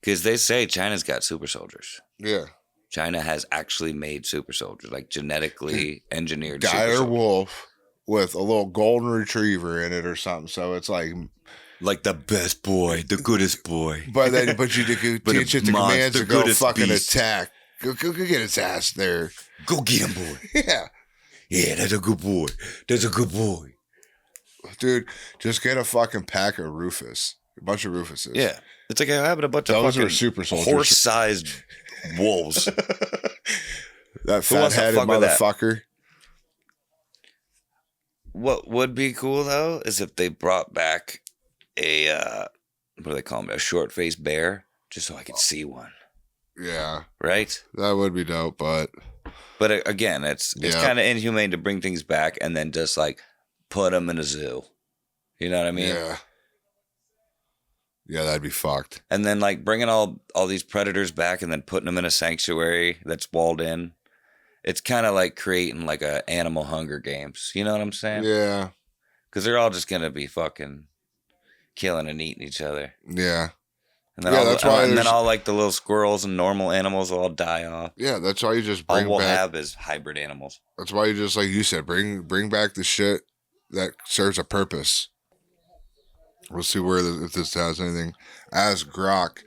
Speaker 2: Because they say China's got super soldiers.
Speaker 1: Yeah.
Speaker 2: China has actually made super soldiers, like genetically engineered super
Speaker 1: Dire
Speaker 2: soldiers.
Speaker 1: wolf with a little golden retriever in it or something. So it's like
Speaker 2: the best boy, the goodest boy.
Speaker 1: But you teach it the commands to go fucking
Speaker 2: beast.
Speaker 1: attack. Go get its ass there.
Speaker 2: Go get him, boy.
Speaker 1: Yeah.
Speaker 2: Yeah, that's a good boy. That's a good boy.
Speaker 1: Dude, just get a fucking pack of Rufus. A bunch of Rufuses.
Speaker 2: Yeah. It's like having a bunch of
Speaker 1: Those
Speaker 2: fucking
Speaker 1: are super soldiers.
Speaker 2: horse-sized wolves.
Speaker 1: That
Speaker 2: Who wants to
Speaker 1: fat-headed
Speaker 2: fuck with that?
Speaker 1: motherfucker.
Speaker 2: What would be cool, though, is if they brought back a, what do they call them? A short-faced bear, just so I could see one.
Speaker 1: Yeah.
Speaker 2: Right?
Speaker 1: That would be dope, but...
Speaker 2: But again, it's kind of inhumane to bring things back and then just, like, put them in a zoo. You know what I mean?
Speaker 1: Yeah. Yeah, that'd be fucked.
Speaker 2: And then, like, bringing all these predators back and then putting them in a sanctuary that's walled in. It's kind of like creating, like, a animal Hunger Games. You know what I'm saying?
Speaker 1: Yeah.
Speaker 2: Because they're all just going to be fucking killing and eating each other.
Speaker 1: Yeah.
Speaker 2: And then,
Speaker 1: that's why
Speaker 2: all like the little squirrels and normal animals will all die off.
Speaker 1: Yeah, that's why you just
Speaker 2: All
Speaker 1: bring
Speaker 2: we'll
Speaker 1: back...
Speaker 2: have is hybrid animals.
Speaker 1: That's why you just, like you said, bring back the shit that serves a purpose. We'll see if this has anything. As Grok,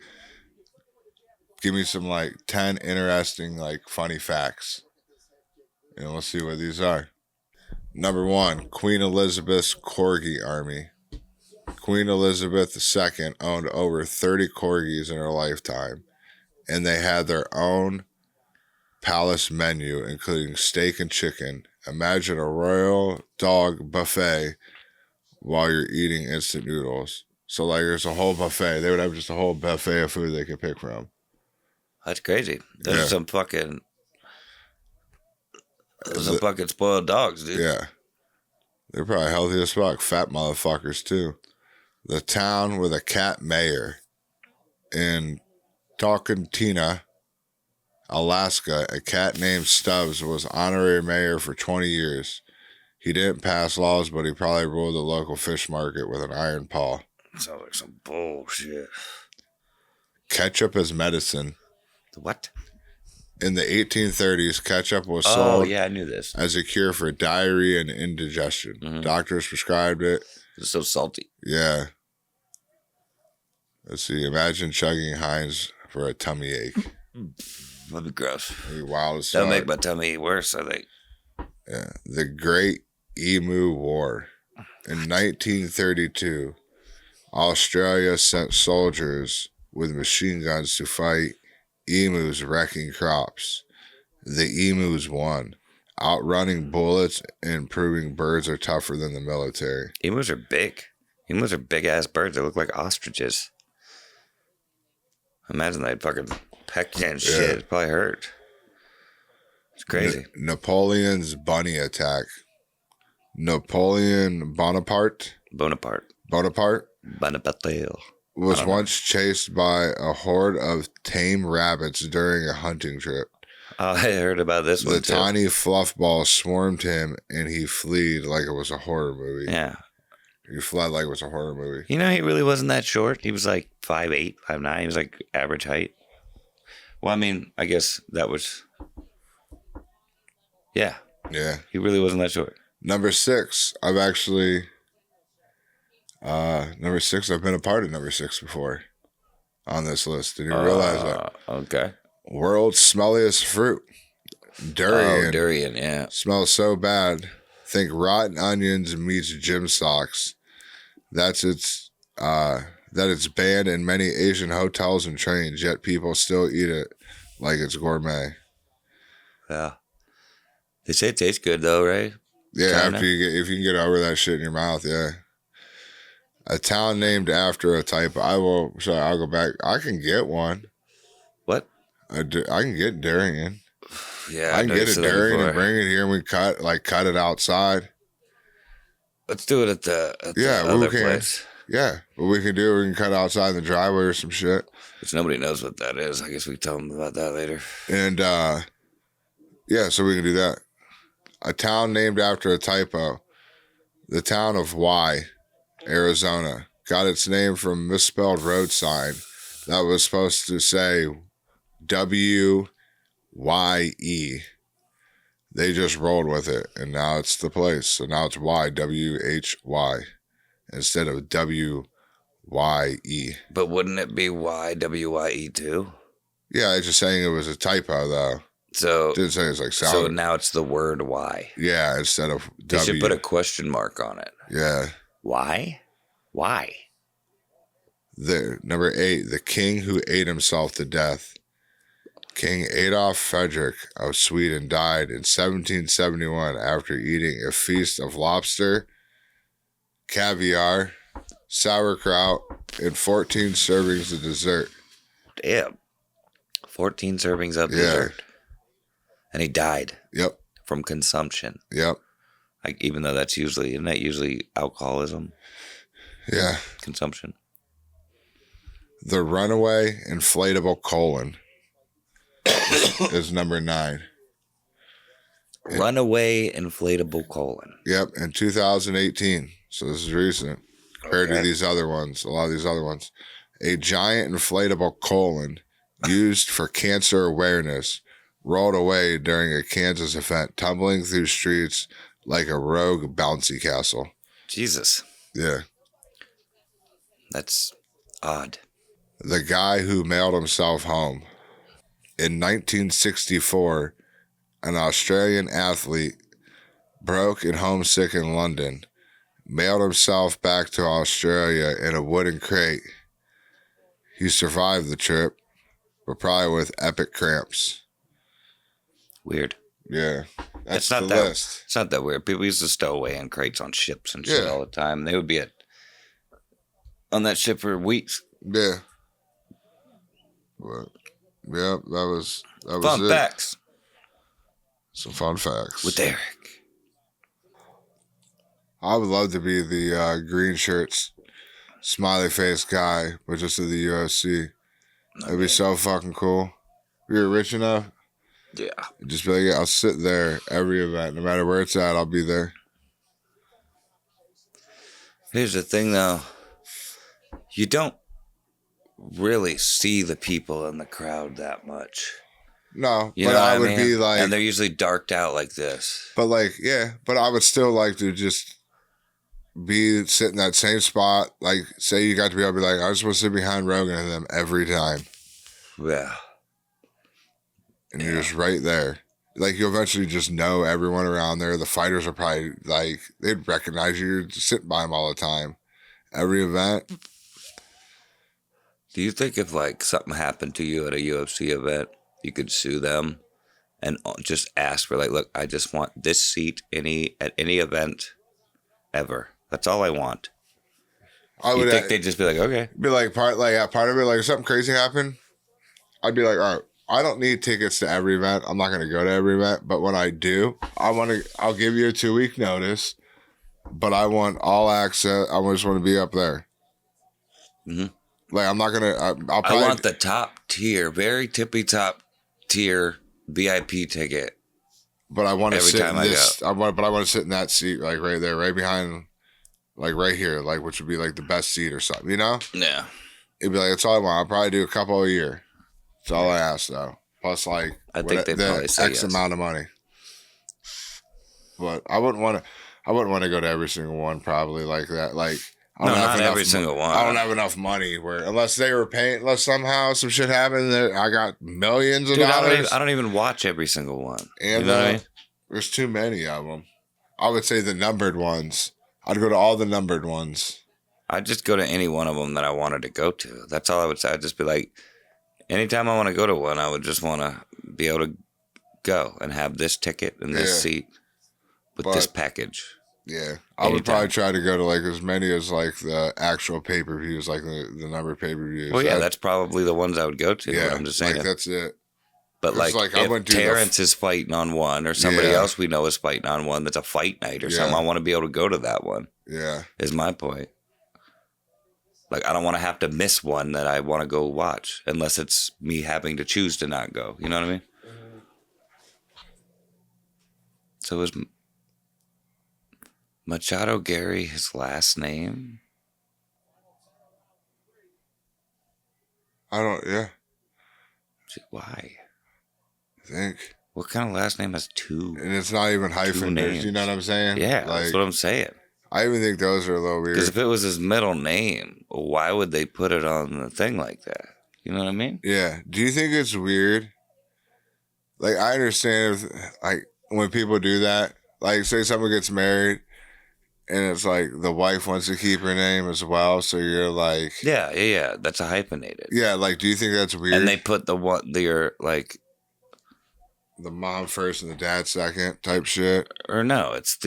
Speaker 1: give me some, like, 10 interesting, like, funny facts. And we'll see what these are. Number 1, Queen Elizabeth's Corgi Army. Queen Elizabeth II owned over 30 corgis in her lifetime, and they had their own palace menu, including steak and chicken. Imagine a royal dog buffet while you're eating instant noodles. So, like, there's a whole buffet. They would have just a whole buffet of food they could pick from.
Speaker 2: That's crazy. Those are some fucking spoiled dogs, dude.
Speaker 1: Yeah. They're probably healthy as fuck. Fat motherfuckers, too. The town with a cat mayor. In Talkeetna, Alaska, a cat named Stubbs was honorary mayor for 20 years. He didn't pass laws, but he probably ruled the local fish market with an iron paw.
Speaker 2: Sounds like some bullshit.
Speaker 1: Ketchup as medicine.
Speaker 2: What?
Speaker 1: In the 1830s, ketchup was sold
Speaker 2: I knew this.
Speaker 1: as a cure for diarrhea and indigestion.
Speaker 2: Mm-hmm.
Speaker 1: Doctors prescribed it.
Speaker 2: It's so salty.
Speaker 1: Yeah. Let's see. Imagine chugging Heinz for a tummy ache.
Speaker 2: That'd be gross.
Speaker 1: That'd be wild as
Speaker 2: That'll
Speaker 1: fuck.
Speaker 2: make my tummy worse, I think.
Speaker 1: Yeah. The Great Emu War. In 1932, Australia sent soldiers with machine guns to fight emus wrecking crops. The emus won, outrunning bullets and proving birds are tougher than the military.
Speaker 2: Emus are big. Emus are big-ass birds. They look like ostriches. Imagine they'd fucking peck you and shit.
Speaker 1: Yeah.
Speaker 2: It'd probably hurt. It's crazy.
Speaker 1: Napoleon's bunny attack. Napoleon Bonaparte was once chased by a horde of tame rabbits during a hunting trip.
Speaker 2: Oh, I heard about this one
Speaker 1: The
Speaker 2: too.
Speaker 1: tiny fluff ball swarmed him, and he fled like it was a horror movie.
Speaker 2: Yeah.
Speaker 1: He fled like it was a horror movie.
Speaker 2: You know, he really wasn't that short. He was like 5'8", 5'9". He was like average height. Well, I mean, I guess that was... Yeah.
Speaker 1: Yeah.
Speaker 2: He really wasn't that short.
Speaker 1: Number 6, I've been a part of number 6 before on this list. Didn't you realize that?
Speaker 2: Okay.
Speaker 1: World's smelliest fruit. Durian.
Speaker 2: Oh, durian, yeah.
Speaker 1: Smells so bad. Think rotten onions meets gym socks. That it's banned in many Asian hotels and trains, yet people still eat it like it's gourmet.
Speaker 2: Yeah. They say it tastes good though, right?
Speaker 1: Yeah,
Speaker 2: China?
Speaker 1: if you can get over that shit in your mouth, yeah. A town named after a type. I'll go back. I can get one.
Speaker 2: What?
Speaker 1: I can get durian.
Speaker 2: Yeah,
Speaker 1: I can get a durian and bring it here and we cut it outside.
Speaker 2: Let's do it at the
Speaker 1: Yeah, we
Speaker 2: other
Speaker 1: can.
Speaker 2: place.
Speaker 1: Yeah, what we can do, we can cut outside in the driveway or some shit.
Speaker 2: Which nobody knows what that is. I guess we can tell them about that later.
Speaker 1: And yeah, so we can do that. A town named after a typo. The town of Y, Arizona, got its name from a misspelled road sign that was supposed to say WYE. They just rolled with it, and now it's the place. So now it's YWHY instead of WYE.
Speaker 2: But wouldn't it be YWYE too?
Speaker 1: Yeah, it's just saying it was a typo, though.
Speaker 2: So
Speaker 1: Didn't say it's like sound.
Speaker 2: So now it's the word Y.
Speaker 1: Yeah, instead of
Speaker 2: They
Speaker 1: W.
Speaker 2: should put a question mark on it.
Speaker 1: Yeah.
Speaker 2: Why? Why?
Speaker 1: Number 8, the king who ate himself to death. King Adolf Frederick of Sweden died in 1771 after eating a feast of lobster, caviar, sauerkraut, and 14 servings of dessert.
Speaker 2: Damn. 14 servings of dessert. And he died.
Speaker 1: Yep.
Speaker 2: From consumption.
Speaker 1: Yep.
Speaker 2: Like, even though isn't that usually alcoholism?
Speaker 1: Yeah.
Speaker 2: Consumption.
Speaker 1: The runaway inflatable colon is number 9.
Speaker 2: Runaway inflatable colon.
Speaker 1: Yep, in 2018. So this is recent compared to these other ones. A lot of these other ones. A giant inflatable colon used for cancer awareness rolled away during a Kansas event, tumbling through streets like a rogue bouncy castle.
Speaker 2: Jesus.
Speaker 1: Yeah.
Speaker 2: That's odd.
Speaker 1: The guy who mailed himself home. In 1964, an Australian athlete broke and homesick in London, mailed himself back to Australia in a wooden crate. He survived the trip, but probably with epic cramps.
Speaker 2: Weird.
Speaker 1: Yeah. That's
Speaker 2: not
Speaker 1: the
Speaker 2: that,
Speaker 1: list.
Speaker 2: It's not that weird. People used to stow away in crates on ships and shit all the time. They would be on that ship for weeks.
Speaker 1: Yeah. But, yeah, that was
Speaker 2: fun
Speaker 1: it.
Speaker 2: Facts.
Speaker 1: Some fun facts.
Speaker 2: With Eric.
Speaker 1: I would love to be the green shirts, smiley face guy, but just at the UFC. That'd be so fucking cool. If you're rich enough,
Speaker 2: yeah,
Speaker 1: just be like, yeah, I'll sit there every event, no matter where it's at, I'll be there.
Speaker 2: Here's the thing, though. You don't really see the people in the crowd that much.
Speaker 1: No,
Speaker 2: you
Speaker 1: but
Speaker 2: know
Speaker 1: I would be like,
Speaker 2: and they're usually darked out like this.
Speaker 1: But like, yeah, but I would still like to just be sitting in that same spot. Like, say you got to be able to be like, I just want to sit behind Rogan and them every time.
Speaker 2: Yeah.
Speaker 1: And you're just right there. Like, you'll eventually just know everyone around there. The fighters are probably like, they'd recognize you. You're just sitting by them all the time. Every event.
Speaker 2: Do you think if like something happened to you at a UFC event, you could sue them and just ask for like, look, I just want this seat at any event ever. That's all I want. You think they'd just be like, okay.
Speaker 1: Be like, part of it, like if something crazy happened, I'd be like, all right, I don't need tickets to every event. I'm not going to go to every event. But when I do, I'll give you a 2-week notice, but I want all access. I just want to be up there.
Speaker 2: Mm-hmm.
Speaker 1: Like, I'm not going to,
Speaker 2: I want the top tier, very tippy top tier VIP ticket.
Speaker 1: But I want to sit in this,
Speaker 2: I
Speaker 1: want to sit in that seat, like right there, right behind, like right here, like which would be like the best seat or something, you know?
Speaker 2: Yeah.
Speaker 1: It'd be like, that's all I want. I'll probably do a couple a year. That's all I ask, though. Plus, like,
Speaker 2: I think they'd probably say
Speaker 1: X amount of money. But I wouldn't want to go to every single one, probably like that. Like,
Speaker 2: not every single one.
Speaker 1: I don't have enough money where, unless somehow some shit happened that I got millions of dollars.
Speaker 2: I don't even watch every single one.
Speaker 1: And
Speaker 2: you know what I mean?
Speaker 1: There's too many of them. I would say the numbered ones. I'd go to all the numbered ones.
Speaker 2: I'd just go to any one of them that I wanted to go to. That's all I would say. I'd just be like, anytime I want to go to one, I would just want to be able to go and have this ticket and this seat with this package.
Speaker 1: Yeah. I would probably try to go to like as many as like the actual pay-per-views, like the numbered pay-per-views.
Speaker 2: Well, yeah, that's probably the ones I would go to.
Speaker 1: Yeah,
Speaker 2: I'm just saying.
Speaker 1: Like that's it.
Speaker 2: But like,
Speaker 1: I wouldn't
Speaker 2: if
Speaker 1: do
Speaker 2: Terrence is fighting on one, or somebody
Speaker 1: Yeah.
Speaker 2: else we know is fighting on one that's a fight night or
Speaker 1: Yeah.
Speaker 2: something, I want to be able to go to that one.
Speaker 1: Yeah.
Speaker 2: Is my point. Like, I don't want to have to miss one that I want to go watch, unless it's me having to choose to not go. You know what I mean? So is Machado Gary his last name?
Speaker 1: Yeah.
Speaker 2: Why?
Speaker 1: I think.
Speaker 2: What kind of last name has two?
Speaker 1: And it's not even hyphen.
Speaker 2: names.
Speaker 1: You know what I'm saying?
Speaker 2: Yeah,
Speaker 1: like,
Speaker 2: that's what I'm saying.
Speaker 1: I even think those are a little weird.
Speaker 2: Because if it was his middle name, why would they put it on the thing like that? You know what I mean?
Speaker 1: Yeah. Do you think it's weird? Like, I understand if, like, when people do that, like, say someone gets married and it's like the wife wants to keep her name as well. So you're like,
Speaker 2: yeah. That's a hyphenated.
Speaker 1: Yeah. Like, do you think that's weird?
Speaker 2: And they put like,
Speaker 1: the mom first and the dad second type shit.
Speaker 2: Or no, it's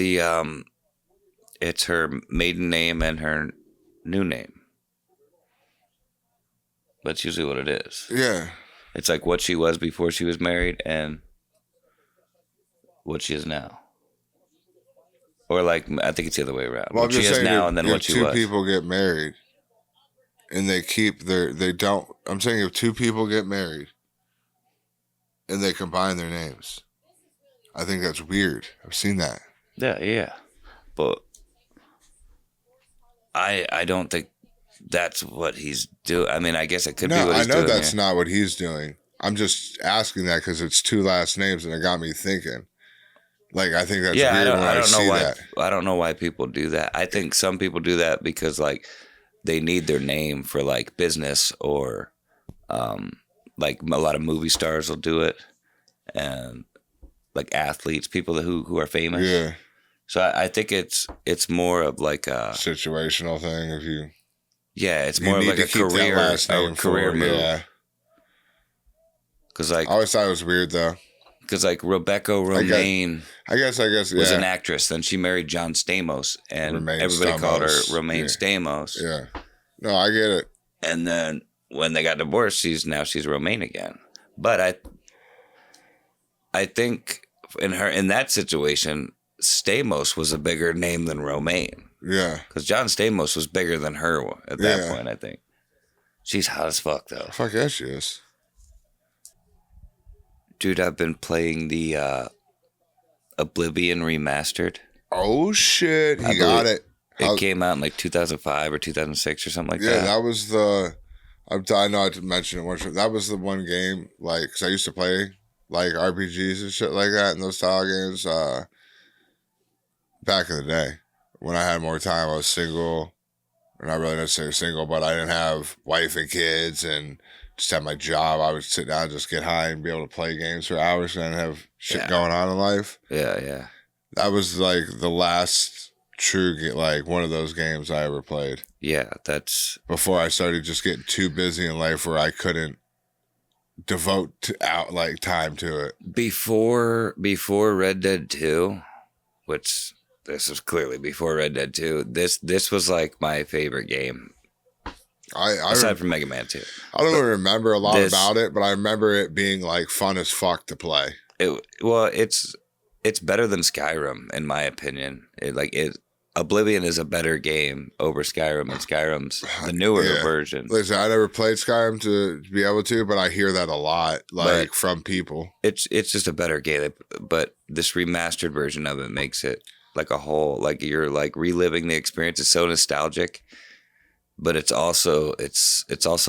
Speaker 2: it's her maiden name and her new name. That's usually what it is.
Speaker 1: Yeah.
Speaker 2: It's like what she was before she was married and what she is now. Or like, I think it's the other way around.
Speaker 1: Well,
Speaker 2: what she is now and then what she was.
Speaker 1: If two people get married and they keep I'm saying if two people get married and they combine their names, I think that's weird. I've seen that.
Speaker 2: Yeah. But I don't think that's what he's doing. I mean, I guess it could be what he's doing.
Speaker 1: I know that's not what he's doing. I'm just asking that because it's two last names and it got me thinking. Like, I think that's weird when I see that.
Speaker 2: I don't know why people do that. I think some people do that because, like, they need their name for, like, business or, like, a lot of movie stars will do it. And, like, athletes, people who are famous.
Speaker 1: Yeah.
Speaker 2: So I think it's more of, like, a
Speaker 1: situational thing if you...
Speaker 2: Yeah, it's more of like a career move.
Speaker 1: Yeah.
Speaker 2: Because, like...
Speaker 1: I always thought it was weird, though.
Speaker 2: Because, like, Rebecca Romaine...
Speaker 1: I guess, yeah.
Speaker 2: Was an actress. Then she married John Stamos, and everybody called her Romaine Stamos.
Speaker 1: Yeah. No, I get it.
Speaker 2: And then when they got divorced, she's Romaine again. But I think in that situation, Stamos was a bigger name than Romaine.
Speaker 1: Yeah.
Speaker 2: Because John Stamos was bigger than her at that point, I think. She's hot as fuck, though.
Speaker 1: Fuck yeah, she is.
Speaker 2: Dude, I've been playing the Oblivion Remastered.
Speaker 1: Oh, shit. He got it.
Speaker 2: It came out in like 2005 or 2006 or something like that.
Speaker 1: Yeah, that was the... I know I mentioned it once. That was the one game, like, because I used to play, like, RPGs and shit like that and those style games back in the day. When I had more time, I was single. Or not really necessarily single, but I didn't have wife and kids and just had my job. I would sit down and just get high and be able to play games for hours and have shit going on in life.
Speaker 2: Yeah.
Speaker 1: That was like the last true, like one of those games I ever played.
Speaker 2: Yeah, that's...
Speaker 1: Before I started just getting too busy in life where I couldn't devote time to it.
Speaker 2: Before Red Dead 2, which... This was clearly before Red Dead 2. This was like my favorite game. Aside from Mega Man 2.
Speaker 1: I don't remember a lot about it, but I remember it being like fun as fuck to play.
Speaker 2: It's better than Skyrim in my opinion. Oblivion is a better game over Skyrim, and Skyrim's the newer version.
Speaker 1: Listen, I never played Skyrim to be able to, but I hear that a lot, from people.
Speaker 2: It's just a better game, but this remastered version of it makes it like a whole, like you're like reliving the experience. It's so nostalgic, but it's also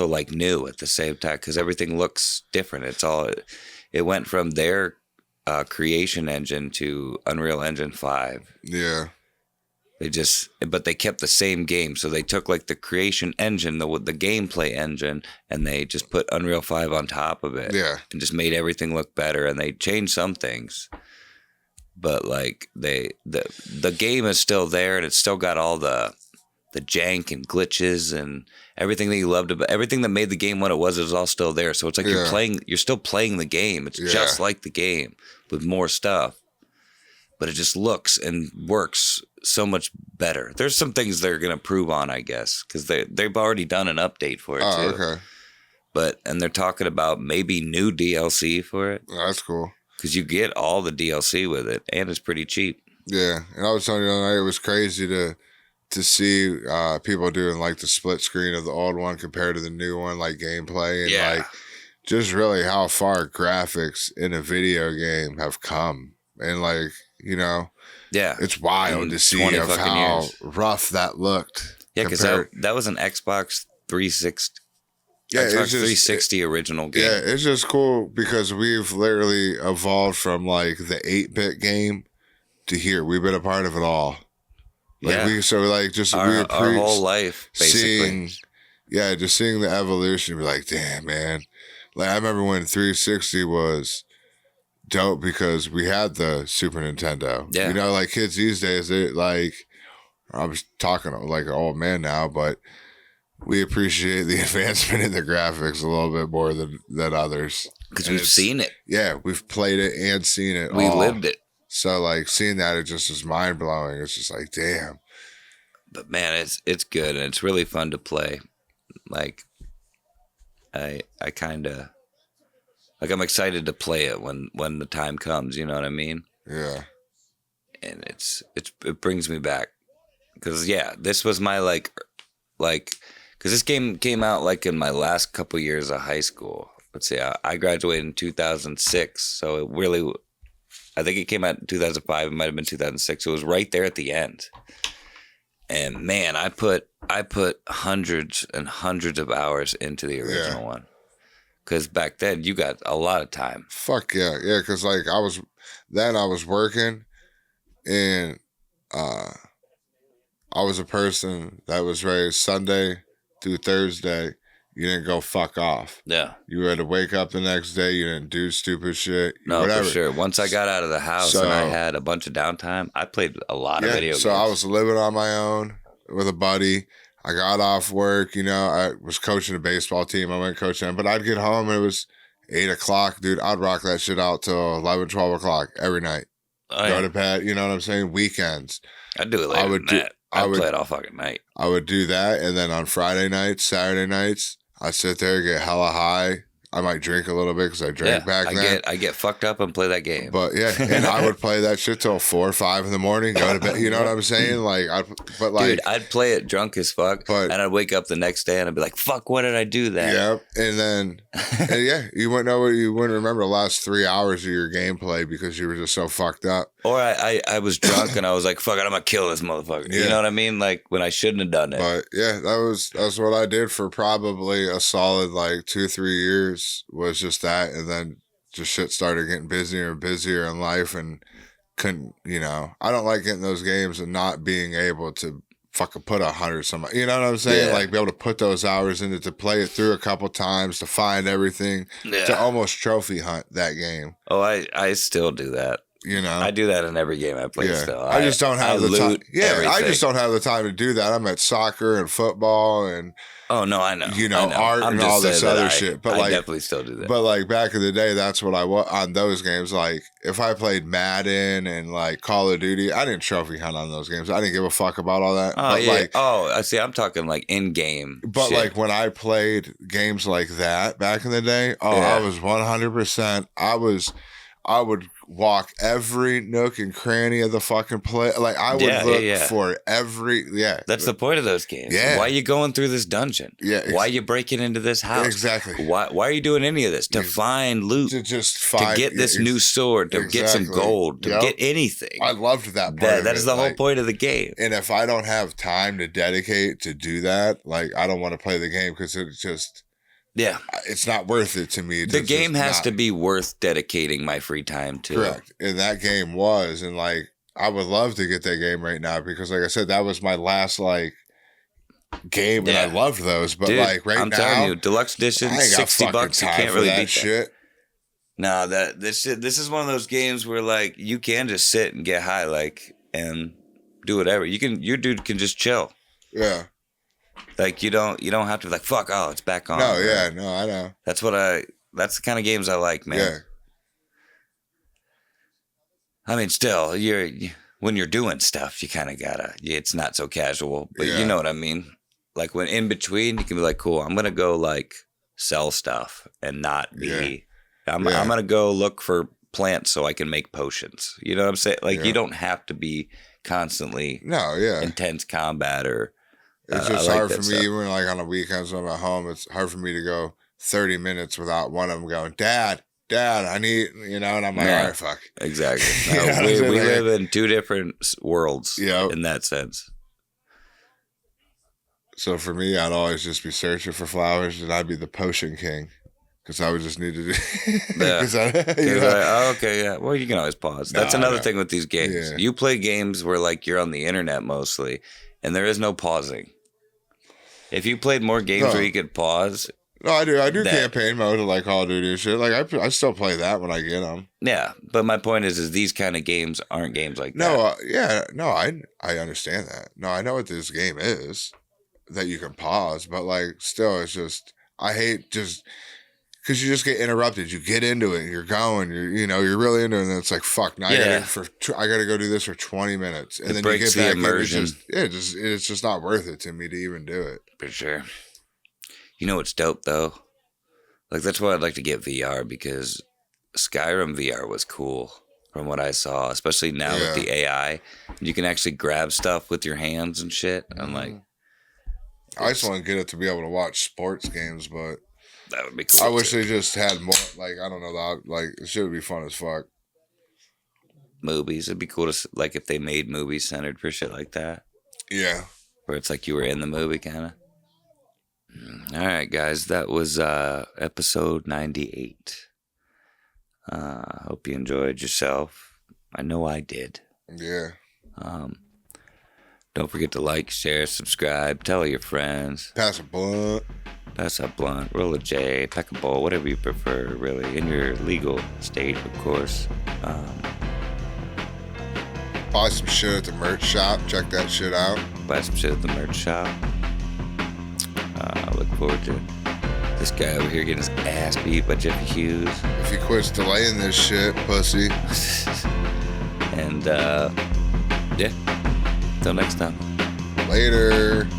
Speaker 2: like new at the same time because everything looks different. It went from their creation engine to Unreal Engine 5.
Speaker 1: Yeah.
Speaker 2: But they kept the same game. So they took like the creation engine, the gameplay engine, and they just put Unreal 5 on top of it.
Speaker 1: Yeah.
Speaker 2: And just made everything look better. And they changed some things. But like the game is still there, and it's still got all the jank and glitches and everything that you loved about everything that made the game what it was is all still there. So it's like you're still playing the game. It's just like the game with more stuff. But it just looks and works so much better. There's some things they're gonna improve on, I guess, because they've already done an update for it too.
Speaker 1: Okay.
Speaker 2: and they're talking about maybe new DLC for it.
Speaker 1: Oh, that's cool.
Speaker 2: Because you get all the DLC with it, and it's pretty cheap.
Speaker 1: Yeah, and I was telling you the other night, it was crazy to see people doing like the split screen of the old one compared to the new one, like gameplay and like just really how far graphics in a video game have come, and like it's wild to see of how rough that looked.
Speaker 2: Yeah, because that was an Xbox 360. Yeah, Xbox 360 original game.
Speaker 1: Yeah, it's just cool because we've literally evolved from like the 8-bit game to here. We've been a part of it all. Like
Speaker 2: our whole life, basically.
Speaker 1: Just seeing the evolution, be like, damn, man. Like I remember when 360 was dope because we had the Super Nintendo. Yeah. Like kids these days, I'm talking like an old man now, but we appreciate the advancement in the graphics a little bit more than others.
Speaker 2: Because we've seen it.
Speaker 1: Yeah, we've played it and seen it.
Speaker 2: We lived it.
Speaker 1: So like seeing that, it just is mind blowing. It's just like, damn.
Speaker 2: But man, it's good and it's really fun to play. Like I kind of like I'm excited to play it when the time comes. You know what I mean?
Speaker 1: Yeah.
Speaker 2: And it brings me back because this was my like because this game came out like in my last couple years of high school. Let's see, I graduated in 2006, so it really. I think it came out in 2005. It might have been 2006. It was right there at the end. And man, I put hundreds and hundreds of hours into the original one. Because back then you got a lot of time.
Speaker 1: Fuck yeah, yeah. Because like I was working, and I was a person that was raised Sunday through Thursday. You didn't go fuck off.
Speaker 2: Yeah.
Speaker 1: You had to wake up the next day. You didn't do stupid shit.
Speaker 2: No,
Speaker 1: whatever.
Speaker 2: For sure. Once I got out of the house and I had a bunch of downtime, I played a lot of video games.
Speaker 1: So I was living on my own with a buddy. I got off work. I was coaching a baseball team. I went coaching, but I'd get home and it was 8 o'clock. Dude, I'd rock that shit out till 11, 12 o'clock every night. Go to bed. You know what I'm saying? Weekends.
Speaker 2: I'd do it later than that. I would play it all fucking night.
Speaker 1: I would do that. And then on Friday nights, Saturday nights, I sit there, get hella high. I might drink a little bit because I drank back then.
Speaker 2: I get fucked up and play that game.
Speaker 1: But and I would play that shit till 4 or 5 in the morning, go to bed. You know what I'm saying? Dude,
Speaker 2: I'd play it drunk as fuck, and I'd wake up the next day and I'd be like, "Fuck, what did I do that?"
Speaker 1: Yep. And then, you wouldn't know. You wouldn't remember the last 3 hours of your gameplay because you were just so fucked up.
Speaker 2: Or I was drunk and I was like, "Fuck it, I'm gonna kill this motherfucker." You know what I mean? Like when I shouldn't have done it.
Speaker 1: But that's what I did for probably a solid 2-3 years. Was just that, and then just shit started getting busier and busier in life, and couldn't. I don't like getting those games and not being able to fucking put 100 some. You know what I'm saying?
Speaker 2: Yeah.
Speaker 1: Like be able to put those hours into to play it through a couple times to find everything to almost trophy hunt that game.
Speaker 2: Oh, I still do that. I do that in every game I play still.
Speaker 1: I just don't have the time. Yeah, everything. I just don't have the time to do that. I'm at soccer and football and
Speaker 2: oh no, I know.
Speaker 1: I know. Art and all this other shit. But
Speaker 2: I definitely still do that.
Speaker 1: But back in the day, that's what I was on those games. Like if I played Madden and Call of Duty, I didn't trophy hunt on those games. I didn't give a fuck about all that.
Speaker 2: Oh I see. I'm talking in game.
Speaker 1: But shit. When I played games like that back in the day, I was 100%. I would walk every nook and cranny of the fucking play. I would look for every.
Speaker 2: That's the point of those games. Yeah. Why are you going through this dungeon?
Speaker 1: Yeah.
Speaker 2: Why are you breaking into this house?
Speaker 1: Exactly.
Speaker 2: Why are you doing any of this? To find loot.
Speaker 1: To just find.
Speaker 2: To get this new sword. To get some gold. To get anything.
Speaker 1: I loved that part.
Speaker 2: That is the whole point of the game.
Speaker 1: And if I don't have time to dedicate to do that, I don't want to play the game because it's just.
Speaker 2: Yeah.
Speaker 1: It's not worth it to me.
Speaker 2: The game has to be worth dedicating my free time to.
Speaker 1: Correct. And that game was. And I would love to get that game right now because like I said, that was my last game and I loved those. But
Speaker 2: dude,
Speaker 1: right now.
Speaker 2: I'm telling you, deluxe edition, $60, you can't really beat that shit. No, this is one of those games where you can just sit and get high and do whatever. Your dude can just chill.
Speaker 1: Yeah.
Speaker 2: You don't have to be fuck, it's back on.
Speaker 1: No, no, I know.
Speaker 2: That's the kind of games I like, man. Yeah. I mean, still, when you're doing stuff, you kind of gotta, it's not so casual, but you know what I mean? When in between, you can be cool, I'm gonna go sell stuff and not be.
Speaker 1: Yeah.
Speaker 2: I'm gonna go look for plants so I can make potions. You know what I'm saying? Like you don't have to be constantly intense combat or.
Speaker 1: It's just hard for me, even like on the weekends when I'm at home. It's hard for me to go 30 minutes without one of them going, Dad, I need, and I'm like, all right, fuck.
Speaker 2: Exactly. No, we live in two different worlds in that sense.
Speaker 1: So for me, I'd always just be searching for flowers, and I'd be the potion king. Because I would just need to do.
Speaker 2: Okay, yeah. Well, you can always pause. That's another thing with these games. Yeah. You play games where like you're on the internet mostly, and there is no pausing. If you played more games where you could pause.
Speaker 1: No, I do. I do campaign mode of like Call of Duty and shit. Like I still play that when I get them.
Speaker 2: Yeah, but my point is these kind of games aren't games like that.
Speaker 1: I understand that. No, I know what this game is, that you can pause, but like still, it's just I hate just. Because you just get interrupted. You get into it. You're going. You're really into it. And then it's like, fuck. Now I gotta go do this for 20 minutes, and then you get back. Immersion. It's just not worth it to me to even do it.
Speaker 2: For sure. You know what's dope though? Like that's why I'd like to get VR, because Skyrim VR was cool from what I saw, especially now with the AI. You can actually grab stuff with your hands and shit. I'm like,
Speaker 1: I just want to get it to be able to watch sports games, but.
Speaker 2: That would be cool.
Speaker 1: I wish they just had more. Like I don't know. Like it should be fun as fuck.
Speaker 2: Movies. It'd be cool to like if they made movies centered for shit like that.
Speaker 1: Yeah.
Speaker 2: Where it's like you were in the movie, kind of. All right, guys. That was episode 98. Hope you enjoyed yourself. I know I did.
Speaker 1: Yeah.
Speaker 2: Don't forget to like, share, subscribe, tell your friends.
Speaker 1: Pass a blunt.
Speaker 2: Pass a blunt, roll a J, pack a bowl, whatever you prefer, really, in your legal state, of course.
Speaker 1: Buy some shit at the merch shop. Check that shit out.
Speaker 2: Buy some shit at the merch shop. I look forward to this guy over here getting his ass beat by Jeffy Hughes.
Speaker 1: If he quits delaying this shit, pussy.
Speaker 2: And, yeah. Until next time.
Speaker 1: Later.